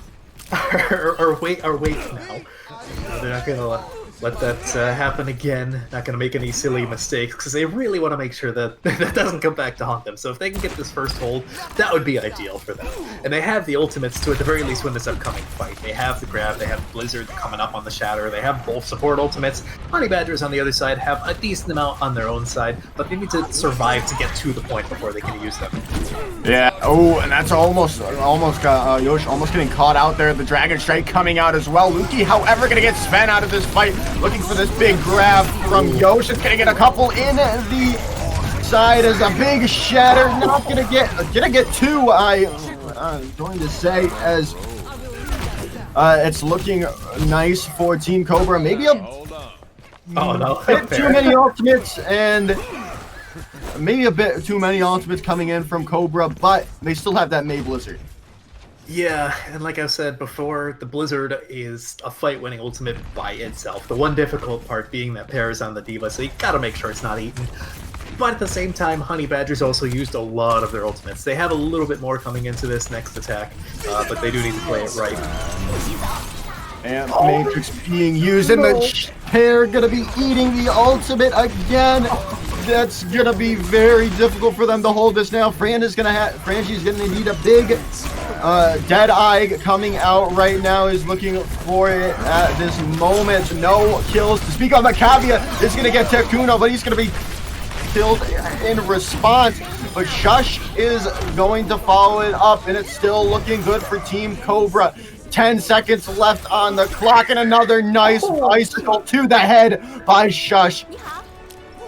are wait now. They're not going to let that happen again. Not going to make any silly mistakes because they really want to make sure that that doesn't come back to haunt them. So if they can get this first hold, that would be ideal for them. And they have the ultimates to at the very least win this upcoming fight. They have the grab, they have Blizzard coming up on the Shatter, they have both support ultimates. Honeybadgers on the other side have a decent amount on their own side, but they need to survive to get to the point before they can use them. Yeah, oh, and that's almost got Yosh almost getting caught out there. The Dragon Strike coming out as well. Luki, however, gonna get Sven out of this fight. Looking for this big grab from Yosh. It's gonna get a couple in the side as a big shatter. Not gonna get 2. I'm going to say as it's looking nice for Team Cobra. Maybe a bit too many ultimates and maybe a bit too many ultimates coming in from Cobra, but they still have that May Blizzard. Yeah, and like I said before, the Blizzard is a fight-winning ultimate by itself. The one difficult part being that Pair is on the D.Va, so you gotta make sure it's not eaten. But at the same time, Honeybadgers also used a lot of their ultimates. They have a little bit more coming into this next attack, but they do need to play it right. And Matrix being used, and the Pair gonna be eating the ultimate again. That's gonna be very difficult for them to hold this now. Frangie's gonna need a big Deadeye coming out right now. Is looking for it at this moment. No kills to speak on. Macavia is gonna get Tekuno, but he's gonna be killed in response. But Shush is going to follow it up, and it's still looking good for Team Cobra. 10 seconds left on the clock, and another nice icicle to the head by Shush.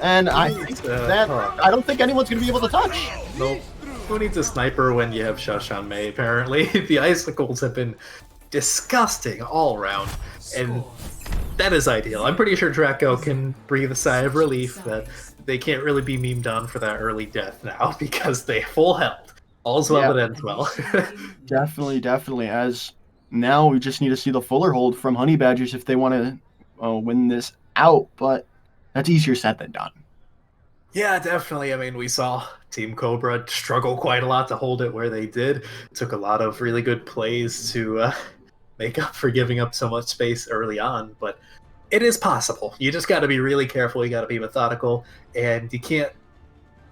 And I think I don't think anyone's going to be able to touch. Nope. Who needs a sniper when you have Shush on May, apparently? The icicles have been disgusting all around, and that is ideal. I'm pretty sure Draco can breathe a sigh of relief that they can't really be memed on for that early death now because they full health. All's well that ends well. Definitely. As now we just need to see the fuller hold from Honeybadgers if they want to win this out, but that's easier said than done. Yeah, definitely. I mean, we saw Team Cobra struggle quite a lot to hold it where they did. It took a lot of really good plays to make up for giving up so much space early on, but it is possible. You just got to be really careful. You got to be methodical, and you can't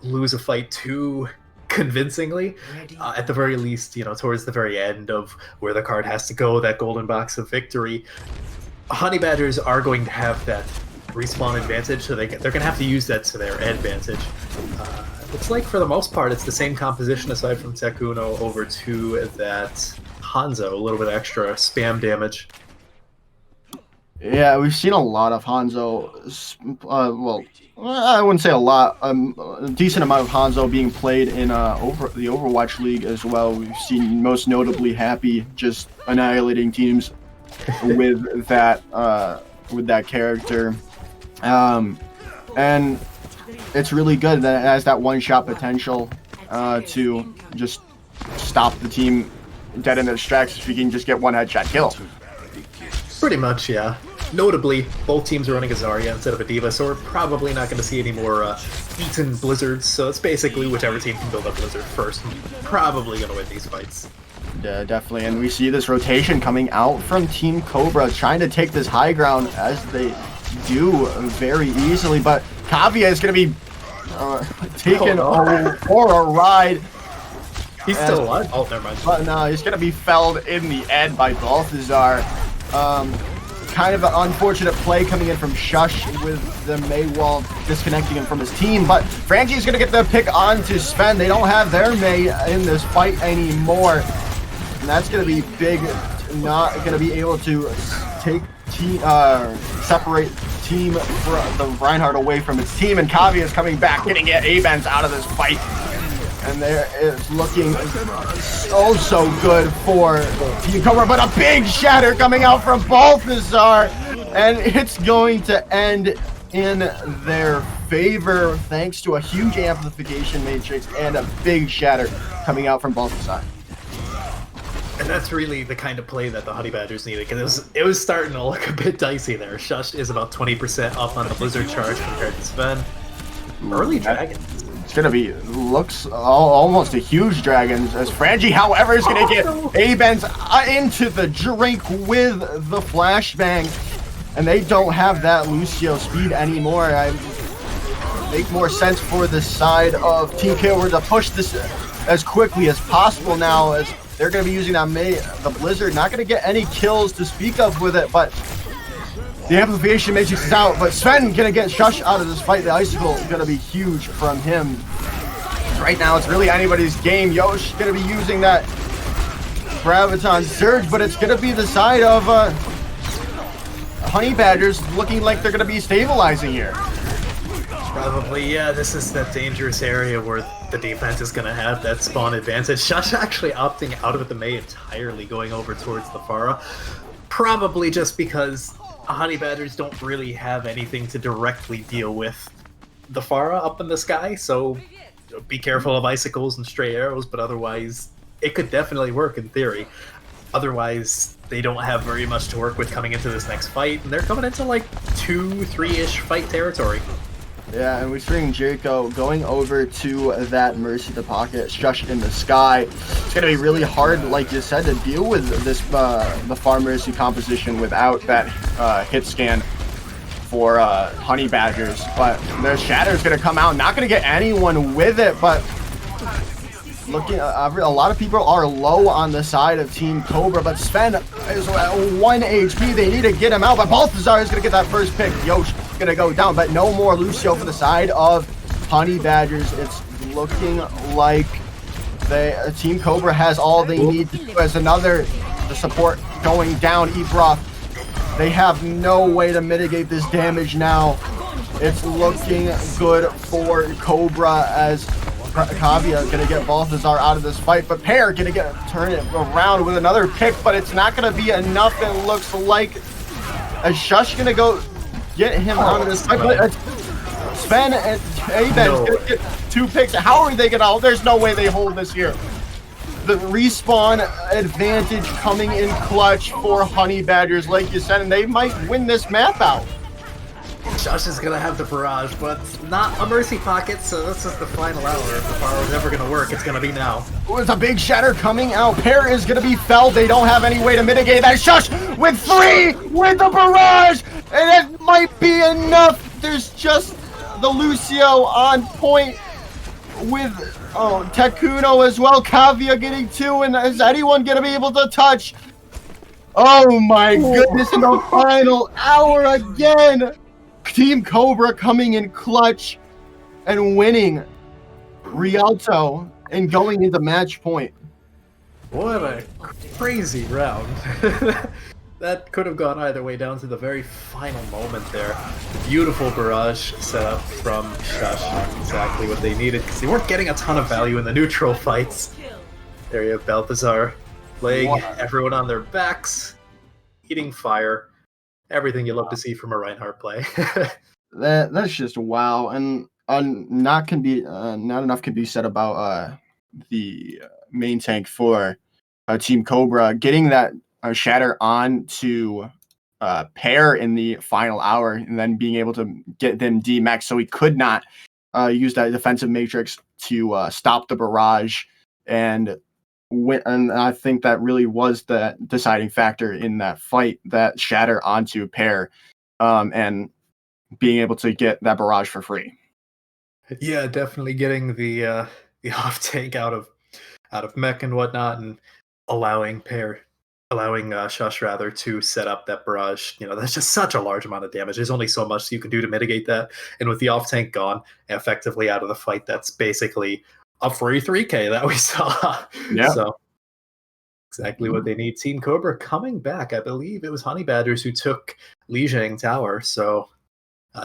lose a fight too convincingly. At the very least, towards the very end of where the card has to go, that golden box of victory, Honeybadgers are going to have that respawn advantage, so they're going to have to use that to their advantage. Looks like for the most part it's the same composition aside from Tekuno over to that Hanzo, a little bit extra spam damage. Yeah, we've seen a lot of Hanzo, well, I wouldn't say a lot, a decent amount of Hanzo being played in the Overwatch League as well. We've seen most notably Happy just annihilating teams with that character. And it's really good that it has that one-shot potential to just stop the team dead in their tracks if you can just get one headshot kill. Pretty much, yeah. Notably, both teams are running a Zarya instead of a D.Va, so we're probably not going to see any more Eaton Blizzards, so it's basically whichever team can build up Blizzard first. Probably going to win these fights. Yeah, definitely, and we see this rotation coming out from Team Cobra, trying to take this high ground as they do very easily, but Kavia is going to be taken for a ride. He's still alive? Oh, never mind. But no, he's going to be felled in the end by Balthazar. Kind of an unfortunate play coming in from Shush with the Mei wall disconnecting him from his team, but Frangie is going to get the pick onto Sven. They don't have their Mei in this fight anymore, and that's going to be big. Not going to be able to take separate team the Reinhardt away from its team, and Kavi is coming back, getting A-Benz out of this fight. And there is looking so good for Team Cobra, but a big shatter coming out from Balthazar, and it's going to end in their favor thanks to a huge amplification matrix and a big shatter coming out from Balthazar. And that's really the kind of play that the Honeybadgers needed, because it was starting to look a bit dicey there. Shush is about 20% up on the Blizzard charge compared to Sven. Early Dragon. It's gonna be looks almost a huge dragon as Frangie, however, is gonna get A-Benz into the drink with the flashbang, and they don't have that Lucio speed anymore. I make more sense for the side of Team Cobra to push this as quickly as possible now, as they're gonna be using that the Blizzard. Not gonna get any kills to speak of with it, but the amplification matrix is out, but Sven gonna get Shush out of this fight. The icicle is gonna be huge from him. Right now, it's really anybody's game. Yosh gonna be using that Graviton Surge, but it's gonna be the side of Honeybadgers looking like they're gonna be stabilizing here. Probably, yeah. This is that dangerous area where the defense is gonna have that spawn advantage. Shush actually opting out of the Mei entirely, going over towards the Pharah. Probably just because Honeybadgers don't really have anything to directly deal with the Pharah up in the sky, so be careful of icicles and stray arrows, but otherwise it could definitely work in theory. Otherwise, they don't have very much to work with coming into this next fight, and they're coming into like 2-3-ish fight territory. Yeah, and we're seeing Jericho going over to that Mercy the Pocket, Shush in the sky. It's going to be really hard, like you said, to deal with this the Far Mercy composition without that hit scan for Honeybadgers. But their Shatter's going to come out, not going to get anyone with it, but looking, a lot of people are low on the side of Team Cobra, but Sven is at 1 HP. They need to get him out, but Balthazar is going to get that first pick. Yosh going to go down, but no more Lucio for the side of Honeybadgers. It's looking like Team Cobra has all they need to do as the support going down. Ebroth, they have no way to mitigate this damage now. It's looking good for Cobra as Kavia gonna get Balthazar out of this fight, but Pear gonna turn it around with another pick, but it's not gonna be enough. It looks like a Shush gonna go get him out of this fight, but Sven and A-Benz gonna get 2 picks. How are they gonna? There's no way they hold this here. The respawn advantage coming in clutch for Honeybadgers, like you said, and they might win this map out. Shush is gonna have the barrage, but not a Mercy Pocket, so this is the final hour. If the fire is ever gonna work, it's gonna be now. There's a big shatter coming out. Pear is gonna be felled. They don't have any way to mitigate that. Shush with 3 with the barrage, and it might be enough. There's just the Lucio on point with Tekuno as well. Kavia getting 2, and is anyone gonna be able to touch? Oh my goodness! In the final hour again. Team Cobra coming in clutch and winning Rialto and going into match point. What a crazy round. That could have gone either way down to the very final moment there. Beautiful barrage set up from Shush. Exactly what they needed, because they weren't getting a ton of value in the neutral fights. There you have Balthazar laying everyone on their backs, eating fire. Everything you love to see from a Reinhardt play. That's just wow. And not enough can be said about the main tank for Team Cobra getting that shatter on to pair in the final hour, and then being able to get them D-max so he could not use that defensive matrix to stop the barrage and win. And I think that really was the deciding factor in that fight, that shatter onto pair, and being able to get that barrage for free. Yeah, definitely getting the off tank out of mech and whatnot, and allowing Shush rather to set up that barrage. That's just such a large amount of damage. There's only so much you can do to mitigate that, and with the off tank gone, effectively out of the fight, that's basically a free 3K that we saw. Yeah. So exactly what they need. Team Cobra coming back. I believe it was Honeybadgers who took Lijiang Tower. So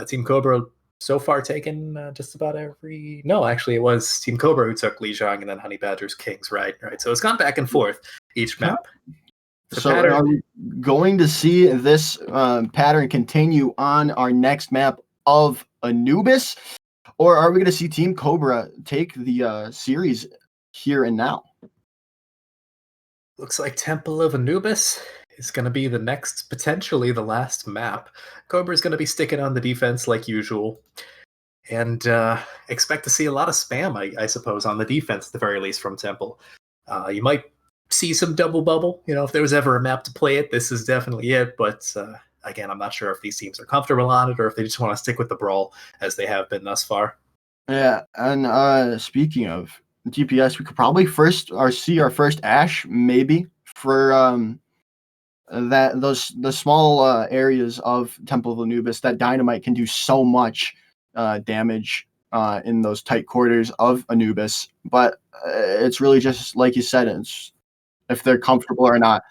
Team Cobra so far taken just about every... No, actually, it was Team Cobra who took Lijiang, and then Honeybadgers Kings, right? So it's gone back and forth each map. So are we going to see this pattern continue on our next map of Anubis? Or are we going to see Team Cobra take the series here and now? Looks like Temple of Anubis is going to be the next, potentially the last map. Cobra's going to be sticking on the defense like usual. And expect to see a lot of spam, I suppose, on the defense, at the very least, from Temple. You might see some double bubble. If there was ever a map to play it, this is definitely it. But again, I'm not sure if these teams are comfortable on it or if they just want to stick with the brawl as they have been thus far. Yeah, and speaking of DPS, we could probably see our first Ash, maybe, for the small areas of Temple of Anubis. That Dynamite can do so much damage in those tight quarters of Anubis. But it's really just, like you said, it's if they're comfortable or not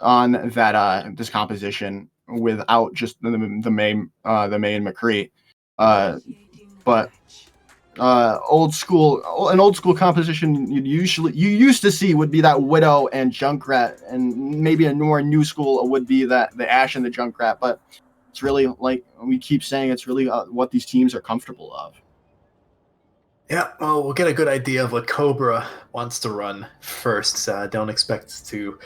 on that this composition without just the main McCree. But an old school composition you used to see would be that Widow and Junkrat, and maybe a more new school would be that the Ashe and the Junkrat. But it's really, like we keep saying, it's really what these teams are comfortable of. Yeah, well, we'll get a good idea of what Cobra wants to run first. Don't expect to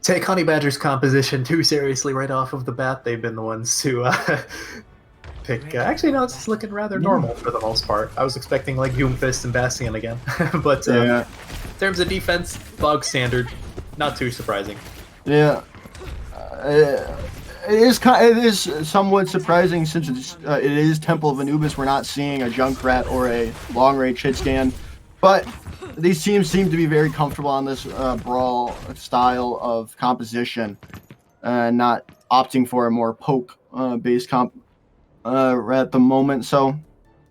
take Honeybadger's composition too seriously right off of the bat. They've been the ones to pick... actually, no, it's looking rather normal for the most part. I was expecting, like, Doomfist and Bastion again. But in terms of defense, bog standard. Not too surprising. Yeah. It is somewhat surprising since it is Temple of Anubis. We're not seeing a Junkrat or a long-range hit scan, but these teams seem to be very comfortable on this brawl style of composition, not opting for a more poke-based comp at the moment. So,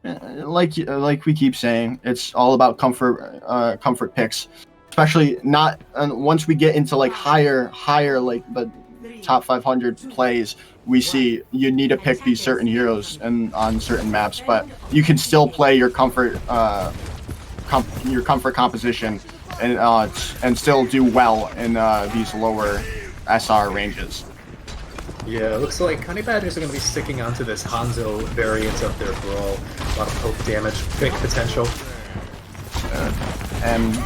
like we keep saying, it's all about comfort picks, especially not once we get into like higher like the top 500 plays. We see you need to pick these certain heroes and on certain maps, but you can still play your comfort composition and still do well in these lower SR ranges. Yeah, it looks like Honeybadgers are going to be sticking onto this Hanzo variant of their brawl. A lot of poke damage, big potential. And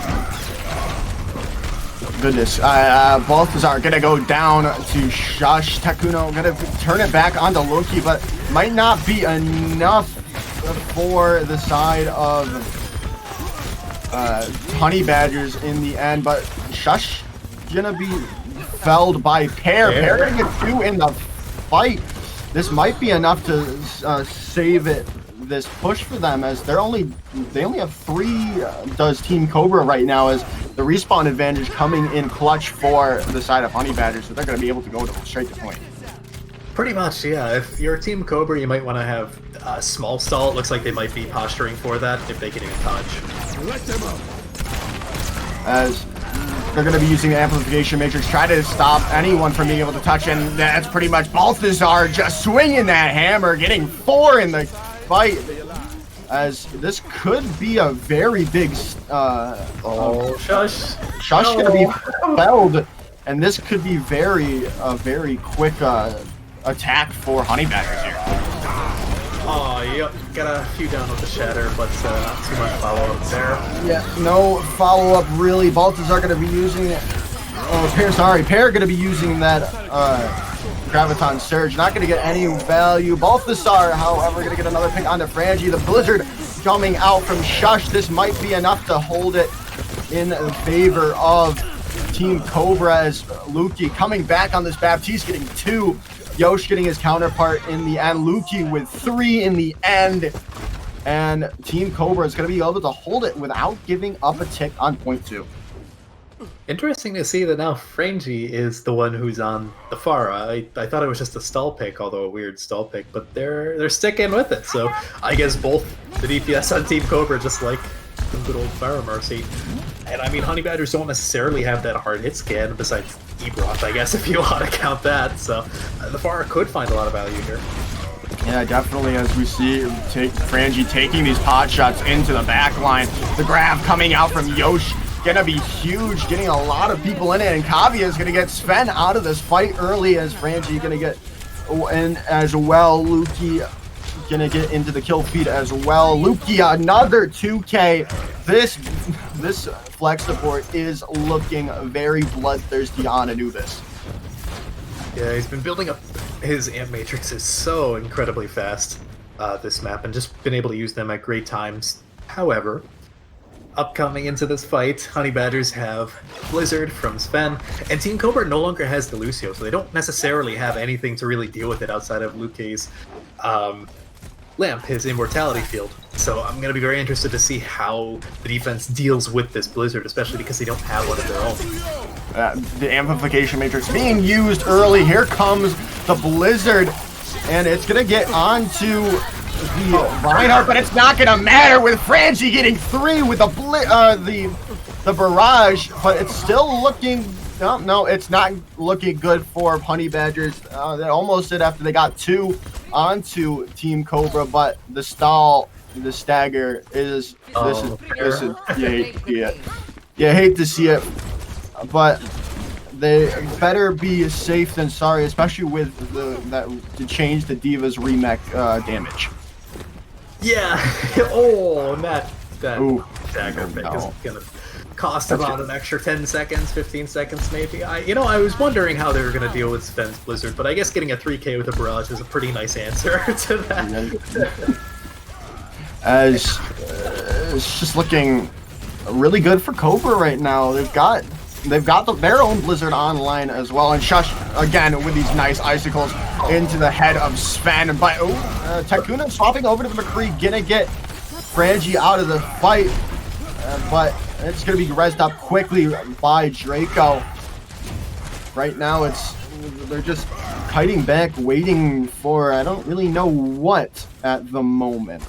goodness, Balthazar gonna go down to Shush. Takuno gonna turn it back onto Loki, but might not be enough for the side of Honeybadgers in the end. But Shush gonna be felled by Pair. Pair gonna get 2 in the fight. This might be enough to save this push for them, as they only have 3 does Team Cobra right now, as the respawn advantage coming in clutch for the side of Honeybadgers, so they're going to be able to go straight to point. Pretty much, yeah. If you're Team Cobra, you might want to have a small stall. It looks like they might be posturing for that if they can even touch. Let them up. As they're going to be using the amplification matrix, try to stop anyone from being able to touch, and that's pretty much Balthazar just swinging that hammer, getting 4 in the fight, as this could be a very big Shush gonna be felled, and this could be very quick attack for Honeybadgers here. Oh, yep. Got a few down with the shatter, but not too much follow-up there. Yeah, no follow-up really. Baltazar going to be using it. Oh, Pear going to be using that Graviton Surge. Not going to get any value. Balthasar, however, going to get another pick onto Frangie. The Blizzard coming out from Shush. This might be enough to hold it in favor of Team Cobra as Luki coming back on this Baptiste getting 2. Yosh getting his counterpart in the end. Luki with 3 in the end. And Team Cobra is going to be able to hold it without giving up a tick on point 2. Interesting to see that now Frangie is the one who's on the Pharah. I thought it was just a stall pick, although a weird stall pick, but they're sticking with it. So I guess both the DPS on Team Cobra just like some good old Pharah Mercy. And I mean, Honeybadgers don't necessarily have that hard hit scan besides Ebroth, I guess, if you want to count that. So the Pharah could find a lot of value here. Yeah, definitely, as we see Frangie taking these pot shots into the back line. The grab coming out from Yosh. Gonna be huge, getting a lot of people in it, and Kavya is gonna get Sven out of this fight early as Frangie gonna get in as well. Luki gonna get into the kill feed as well. Luki another 2K. This flex support is looking very bloodthirsty on Anubis. Yeah, he's been building up his amp matrixes so incredibly fast this map, and just been able to use them at great times. However, upcoming into this fight, Honeybadgers have Blizzard from Sven, and Team Cobra no longer has the Lucio, so they don't necessarily have anything to really deal with it outside of Luke's lamp, his immortality field. So I'm going to be very interested to see how the defense deals with this Blizzard, especially because they don't have one of their own. The amplification matrix being used early. Here comes the Blizzard, and it's going to get onto the Reinhardt, but it's not gonna matter with Frangie getting 3 with the barrage, but it's still looking no, it's not looking good for Honeybadgers. They almost did after they got 2 onto Team Cobra, but the stagger is this is you hate to see it, but they better be safe than sorry, especially with to change the Diva's remake damage. Yeah. Oh, that dagger pick is gonna cost about an extra 10 seconds, 15 seconds maybe. I was wondering how they were gonna deal with Sven's Blizzard, but I guess getting a 3K with a barrage is a pretty nice answer to that. As it's just looking really good for Cobra right now. They've got their own Blizzard online as well, and Shush again with these nice icicles into the head of Sven. But Takuna swapping over to the McCree, gonna get Frangie out of the fight, but it's gonna be rezzed up quickly by Draco. Right now they're just kiting back, waiting for I don't really know what at the moment.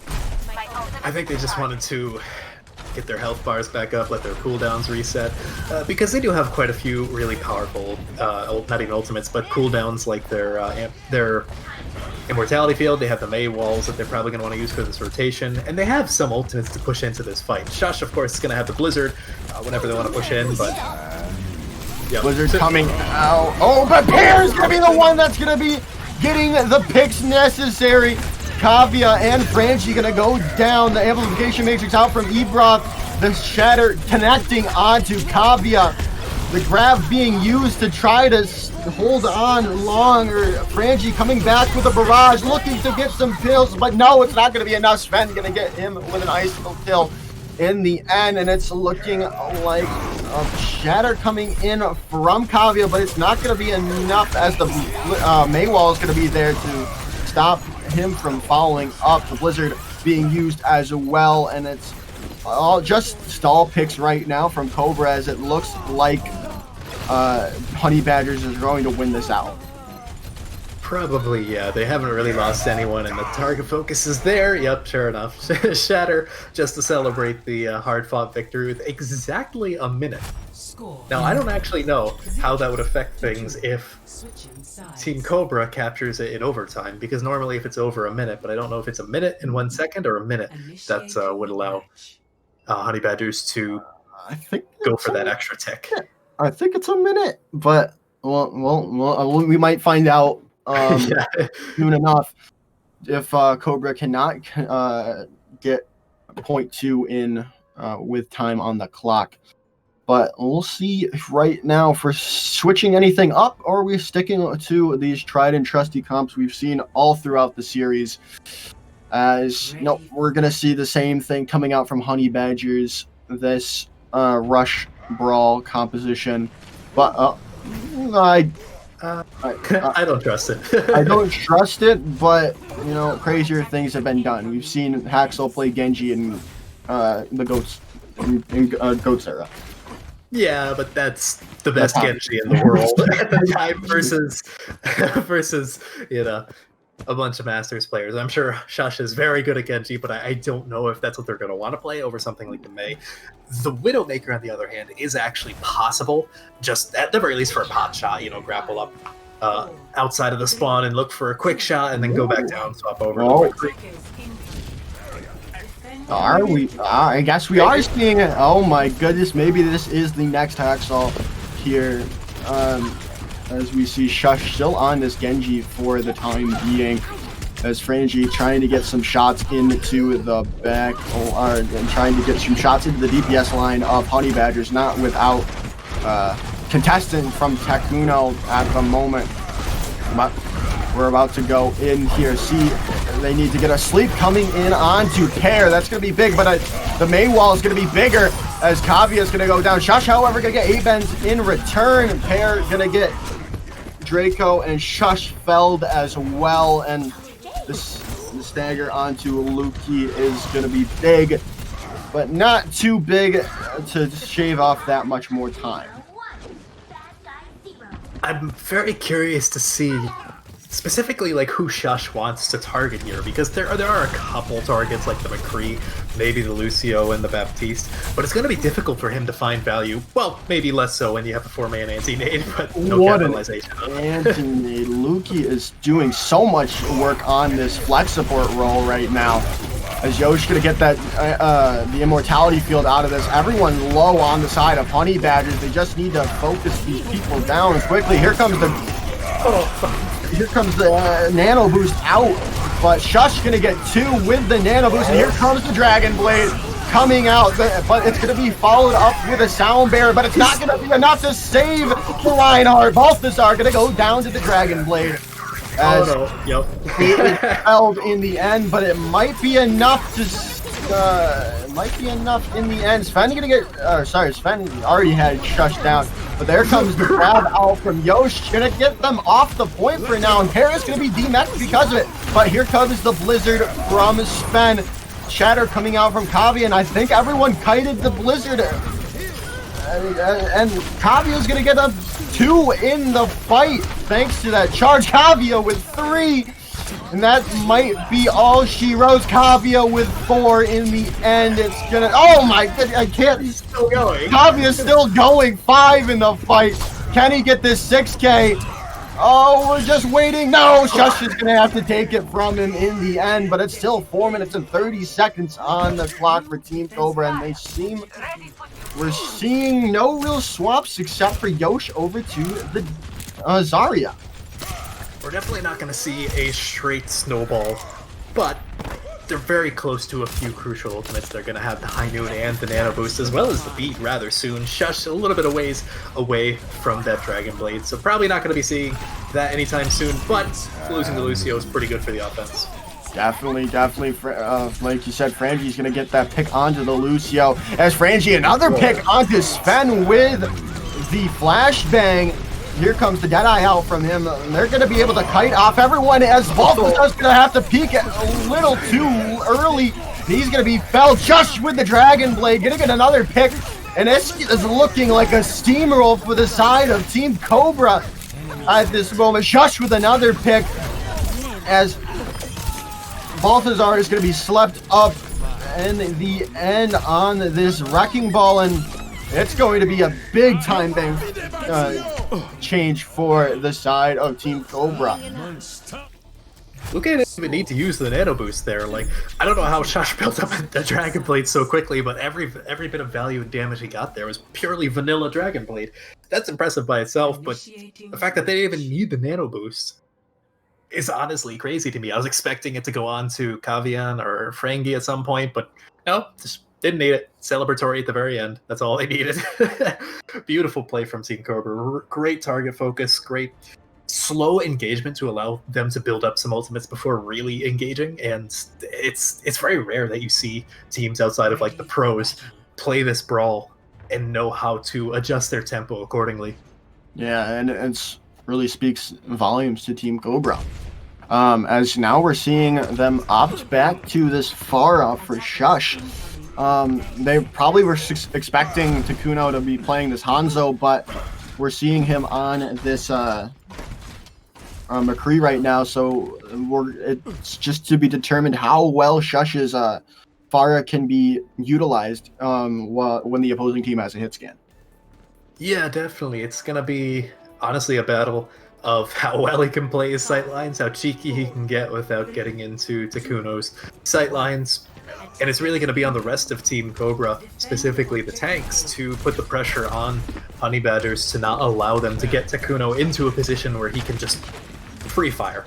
I think they just wanted to get their health bars back up, let their cooldowns reset, because they do have quite a few really powerful, not even ultimates, but cooldowns like their immortality field. They have the Mei walls that they're probably going to want to use for this rotation, and they have some ultimates to push into this fight. Shush, of course, is going to have the Blizzard whenever they want to push in, but yeah. Blizzard coming out. Oh, but Pear's going to be the one that's going to be getting the picks necessary. Kavya and Frangie gonna go down. The amplification matrix out from Ebroth. The shatter connecting onto Kavya. The grab being used to try to hold on longer. Frangie coming back with a barrage, looking to get some kills, but no, it's not gonna be enough. Sven gonna get him with an icicle kill in the end, and it's looking like a shatter coming in from Kavya, but it's not gonna be enough as the Maywall is gonna be there to stop him from following up. The Blizzard being used as well, and it's all just stall picks right now from Cobra as it looks like Honeybadgers is going to win this out. Probably, yeah. They haven't really lost anyone, and the target focus is there. Yep, sure enough. Shatter just to celebrate the hard-fought victory with exactly a minute. Now, I don't actually know how that would affect things if Team Cobra captures it in overtime, because normally if it's over a minute, but I don't know if it's a minute and 1 second or a minute that would allow Honeybadgers to go for that extra tick. I think it's a minute, but well, we might find out soon enough. if Cobra cannot get 0.2 in with time on the clock. But we'll see right now if we're switching anything up, or are we sticking to these tried and trusty comps we've seen all throughout the series. As no, we're gonna see the same thing coming out from Honeybadgers, this rush brawl composition. But I don't trust it. I don't trust it, but you know, crazier things have been done. We've seen Haxel play Genji in the Goats in Goats era. Yeah, but that's the best Genji in the world at the time versus you know, a bunch of Masters players. I'm sure Shush is very good at Genji, but I don't know if that's what they're going to want to play over something like the Mei. The Widowmaker, on the other hand, is actually possible, just at the very least for a pot shot, you know, grapple up outside of the spawn and look for a quick shot and then go back down, swap over. Are we? I guess we are seeing it. Oh my goodness, maybe this is the next Haxel here. As we see Shush still on this Genji for the time being. As Frangie trying to get some shots into the back, and trying to get some shots into the DPS line of Honeybadgers, not without contestant from Takuno at the moment. But we're about to go in here. See, they need to get a sleep coming in onto Pear. That's going to be big, but the Mei wall is going to be bigger as Kavia is going to go down. Shush, however, going to get 8-bends in return. Pear going to get Draco, and Shush felled as well. And the stagger onto Luki is going to be big, but not too big to shave off that much more time. I'm very curious to see specifically like who Shush wants to target here, because there are a couple targets like the McCree, maybe the Lucio and the Baptiste, but it's going to be difficult for him to find value. Well, maybe less so when you have a 4-man anti-nade, but no capitalization. Anti-nade. Luki is doing so much work on this flex support role right now. As Yosh gonna get that the immortality field out of this. Everyone low on the side of Honeybadgers. They just need to focus these people down quickly. Here comes the nano boost out, but Shush gonna get 2 with the nano boost, and here comes the Dragon Blade coming out, but it's gonna be followed up with a Sound Bearer, but it's not gonna be enough to save Reinhardt. Balthazar gonna go down to the Dragon Blade. As it held in the end, but it might be enough to in the end. Sven gonna get Sven already had Shush down, but there comes the grab out from Yosh, gonna get them off the point for now, and Paris gonna be demexed because of it. But here comes the Blizzard from Sven. Shatter coming out from Kavi, and I think everyone kited the Blizzard. And Kavia's gonna get a 2 in the fight thanks to that charge. Kavia with 3, and that might be all she rose. Kavia with 4 in the end. It's gonna, oh my god, I can't. He's still going. Kavia's still going. 5 in the fight. Can he get this 6K? Oh, we're just waiting. No, Shush is gonna have to take it from him in the end, but it's still 4 minutes and 30 seconds on the clock for Team Cobra, and we're seeing no real swaps except for Yosh over to the Zarya. We're definitely not going to see a straight snowball, but they're very close to a few crucial ultimates. They're going to have the High Noon and the Nano Boost, as well as the Beat rather soon. Shush a little bit of ways away from that Dragon Blade, so probably not going to be seeing that anytime soon, but losing to Lucio is pretty good for the offense. Definitely, like you said, Frangie's going to get that pick onto the Lucio. As Frangie, another pick onto Sven with the flashbang. Here comes the Deadeye out from him. They're going to be able to kite off everyone, as Balthazar's going to have to peek it a little too early. He's going to be felled just with the Dragon Blade, going to get another pick. And this is looking like a steamroll for the side of Team Cobra at this moment. Shush with another pick, as Balthazar is going to be swept up in the end on this Wrecking Ball, and it's going to be a big time change for the side of Team Cobra. Luka didn't even need to use the Nano Boost there. Like, I don't know how Shush built up the Dragon Blade so quickly, but every bit of value and damage he got there was purely vanilla Dragon Blade. That's impressive by itself, but the fact that they didn't even need the Nano Boost is honestly crazy to me. I was expecting it to go on to Kavian or Frangi at some point, but no, just didn't need it. Celebratory at the very end. That's all they needed. Beautiful play from Team Cobra. Great target focus. Great slow engagement to allow them to build up some ultimates before really engaging. And it's very rare that you see teams outside of like the pros play this brawl and know how to adjust their tempo accordingly. Yeah, and it's really speaks volumes to Team Cobra. As now we're seeing them opt back to this Pharah for Shush. They probably were expecting Takuno to be playing this Hanzo, but we're seeing him on this McCree right now, so it's just to be determined how well Shush's Pharah can be utilized when the opposing team has a hit scan. Yeah, definitely. It's going to be, honestly, a battle of how well he can play his sightlines, how cheeky he can get without getting into Takuno's sightlines. And it's really going to be on the rest of Team Cobra, specifically the tanks, to put the pressure on Honeybadgers to not allow them to get Takuno into a position where he can just free fire.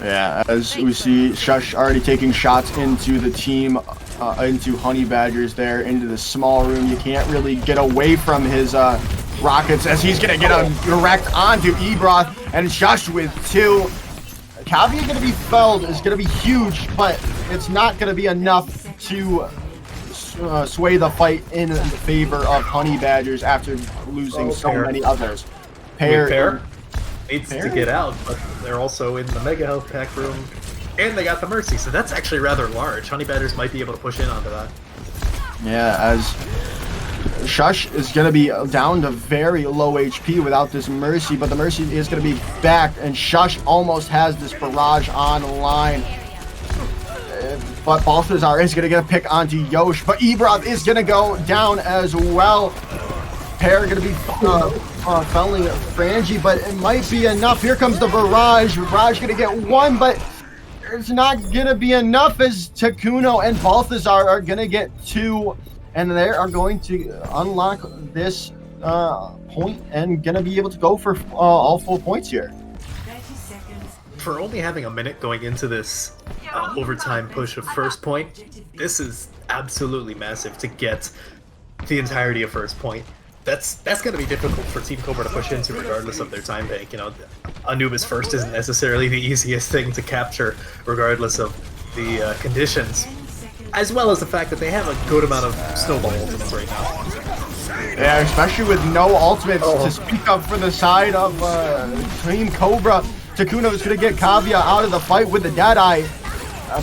Yeah, as we see Shush already taking shots into the team, into Honeybadgers there, into the small room. You can't really get away from his rockets as he's going to get a direct onto Ebroth, and Shush with 2. Kavia going to be felled is going to be huge, but it's not going to be enough to sway the fight in favor of Honeybadgers after losing so many others. Pair needs to get out, but they're also in the Mega Health Pack room, and they got the Mercy, so that's actually rather large. Honeybadgers might be able to push in onto that. Yeah, as Shush is going to be down to very low HP without this Mercy, but the Mercy is going to be back, and Shush almost has this barrage online. But Balthazar is going to get a pick onto Yosh, but Ebroth is going to go down as well. Pair going to be felling Frangi, but it might be enough. Here comes the barrage. Barrage going to get 1, but it's not going to be enough as Takuno and Balthazar are going to get 2. And they are going to unlock this point and going to be able to go for all full points here. For only having a minute going into this overtime push of first point, this is absolutely massive to get the entirety of first point. That's going to be difficult for Team Cobra to push into regardless of their time bank. You know, Anubis first isn't necessarily the easiest thing to capture regardless of the conditions, as well as the fact that they have a good amount of snowball ultimates right now. Yeah, especially with no ultimates to speak up for the side of Team Cobra. Takuno is going to get Kavia out of the fight with the Deadeye,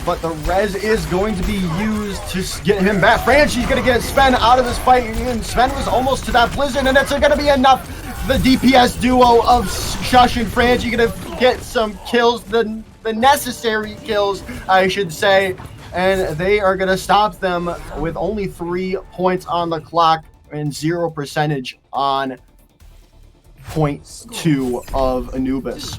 but the res is going to be used to get him back. Franchi's going to get Sven out of this fight, and Sven was almost to that Blizzard, and it's going to be enough. The DPS duo of Shush and Franchi going to get some kills, the necessary kills, I should say. And they are going to stop them with only 3 points on the clock and 0% on point 2 of Anubis.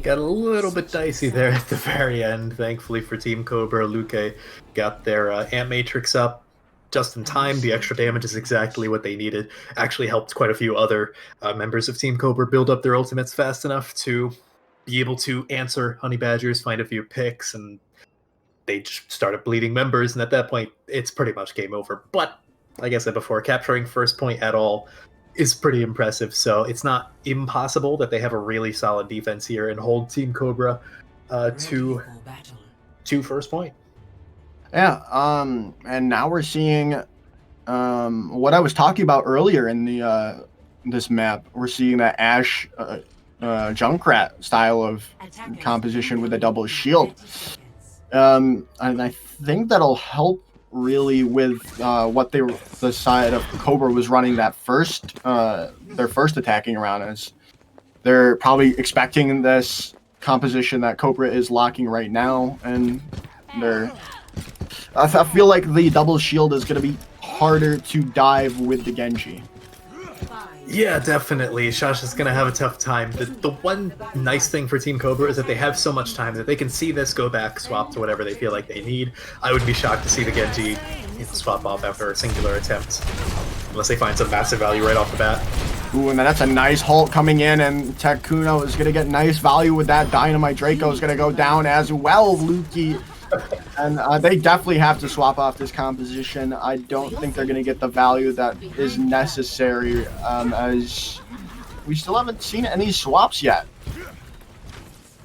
Got a little bit dicey there at the very end. Thankfully for Team Cobra, Luque got their Ant Matrix up just in time. The extra damage is exactly what they needed. Actually helped quite a few other members of Team Cobra build up their ultimates fast enough to be able to answer Honeybadgers, find a few picks, and they just started bleeding members, and at that point, it's pretty much game over. But, like I said before, capturing first point at all is pretty impressive, so it's not impossible that they have a really solid defense here and hold Team Cobra to first point. Yeah, and now we're seeing what I was talking about earlier in the this map. We're seeing that Ash Junkrat style of composition with a double shield. And I think that'll help really with what the side of Cobra was running that their first attacking round, is they're probably expecting this composition that Cobra is locking right now, and I feel like the double shield is going to be harder to dive with the Genji. Yeah, definitely. Shush is going to have a tough time. The one nice thing for Team Cobra is that they have so much time that they can see this, go back, swap to whatever they feel like they need. I would be shocked to see the Genji swap off after a singular attempt, unless they find some massive value right off the bat. Ooh, and then that's a nice Hulk coming in, and Tekuno is going to get nice value with that Dynamite. Draco is going to go down as well, Lukey. And they definitely have to swap off this composition. I don't think they're going to get the value that is necessary, as we still haven't seen any swaps yet.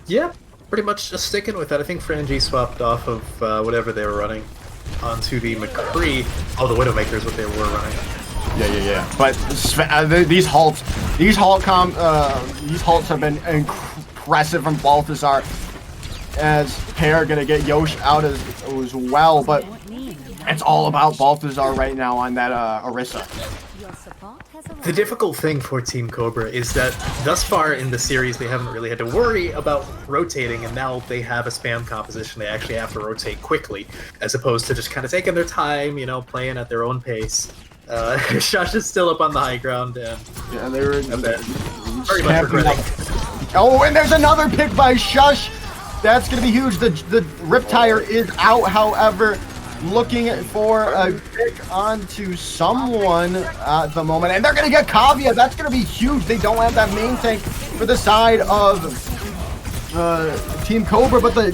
Yeah, pretty much just sticking with that. I think Frangie swapped off of whatever they were running onto the McCree. Oh, the Widowmaker is what they were running. Yeah. But these Hulks have been impressive from Balthazar, as Pear gonna get Yosh out as well. But it's all about Balthazar right now on that Orisa. The difficult thing for Team Cobra is that thus far in the series they haven't really had to worry about rotating, and now they have a spam composition. They actually have to rotate quickly, as opposed to just kind of taking their time, you know, playing at their own pace. Shush is still up on the high ground, and yeah, they were very much regretting. Oh, and there's another pick by Shush. That's gonna be huge. The Riptire is out, however. Looking for a pick onto someone at the moment, and they're gonna get Kavia. That's gonna be huge. They don't have that main tank for the side of Team Cobra, but the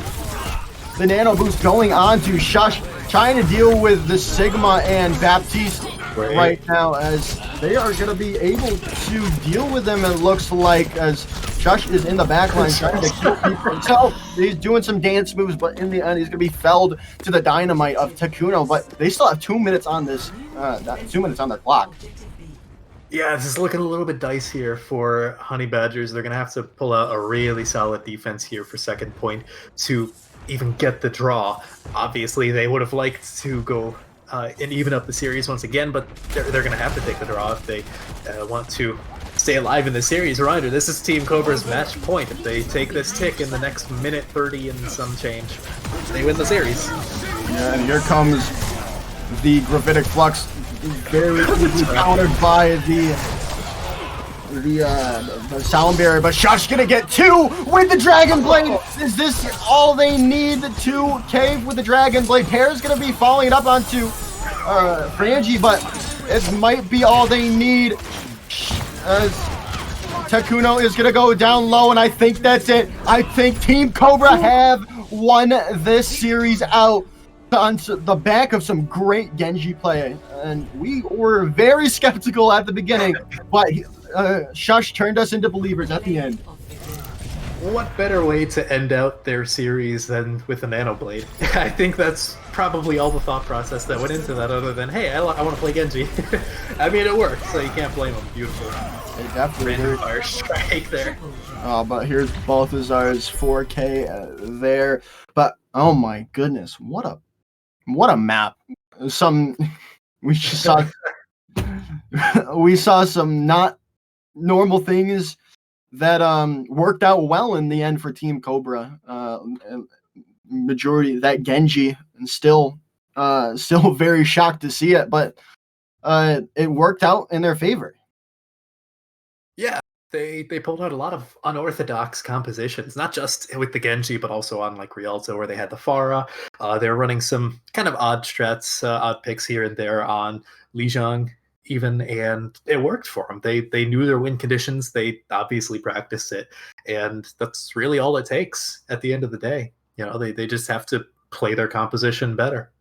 nano boost going on to Shush, trying to deal with the Sigma and Baptiste right now, as they are gonna be able to deal with them. It looks like, as Shush is in the backline trying to kill people. So he's doing some dance moves, but in the end, he's gonna be felled to the Dynamite of Tekuno. But they still have 2 minutes on this, 2 minutes on their clock. Yeah, this is looking a little bit dicey here for Honeybadgers. They're gonna have to pull out a really solid defense here for second point to even get the draw. Obviously, they would have liked to go and even up the series once again, but they're gonna have to take the draw if they want to stay alive in the series. Reminder, this is Team Cobra's match point. If they take this tick in the next minute 30 and some change, they win the series. Yeah, and here comes the Gravitic Flux, very easily countered by the Sound Barrier, but Shush gonna get 2 with the Dragon Blade. Is this all they need to cave with the Dragon Blade? Pear's gonna be following it up onto Frangie, but it might be all they need. As Tekuno is gonna go down low, and I think that's it. I think Team Cobra have won this series out on the back of some great Genji play, and we were very skeptical at the beginning, but Shush turned us into believers at the end. What better way to end out their series than with a Nano Blade? I think that's probably all the thought process that went into that, other than, hey, I want to play Genji. I mean, it worked, so you can't blame them. Beautiful. They definitely Random fire strike there. But here's Balthazar's 4K there. But oh my goodness, what a map! We just saw we saw some not normal things that worked out well in the end for Team Cobra. Majority that Genji, and still very shocked to see it, but it worked out in their favor. Yeah, they pulled out a lot of unorthodox compositions, not just with the Genji, but also on like Rialto, where they had the Pharah. They were running some kind of odd strats, odd picks here and there on Lijiang even, and it worked for them. They knew their win conditions. They obviously practiced it, and that's really all it takes at the end of the day. You know, they just have to play their composition better.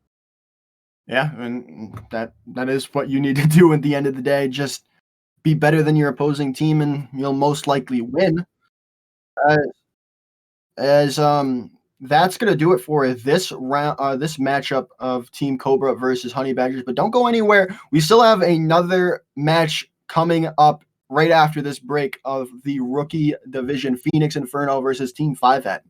Yeah, and that is what you need to do at the end of the day. Just be better than your opposing team, and you'll most likely win. That's gonna do it for this round, this matchup of Team Cobra versus Honeybadgers. But don't go anywhere. We still have another match coming up right after this break of the rookie division, Phoenix Inferno versus Team 5 Head.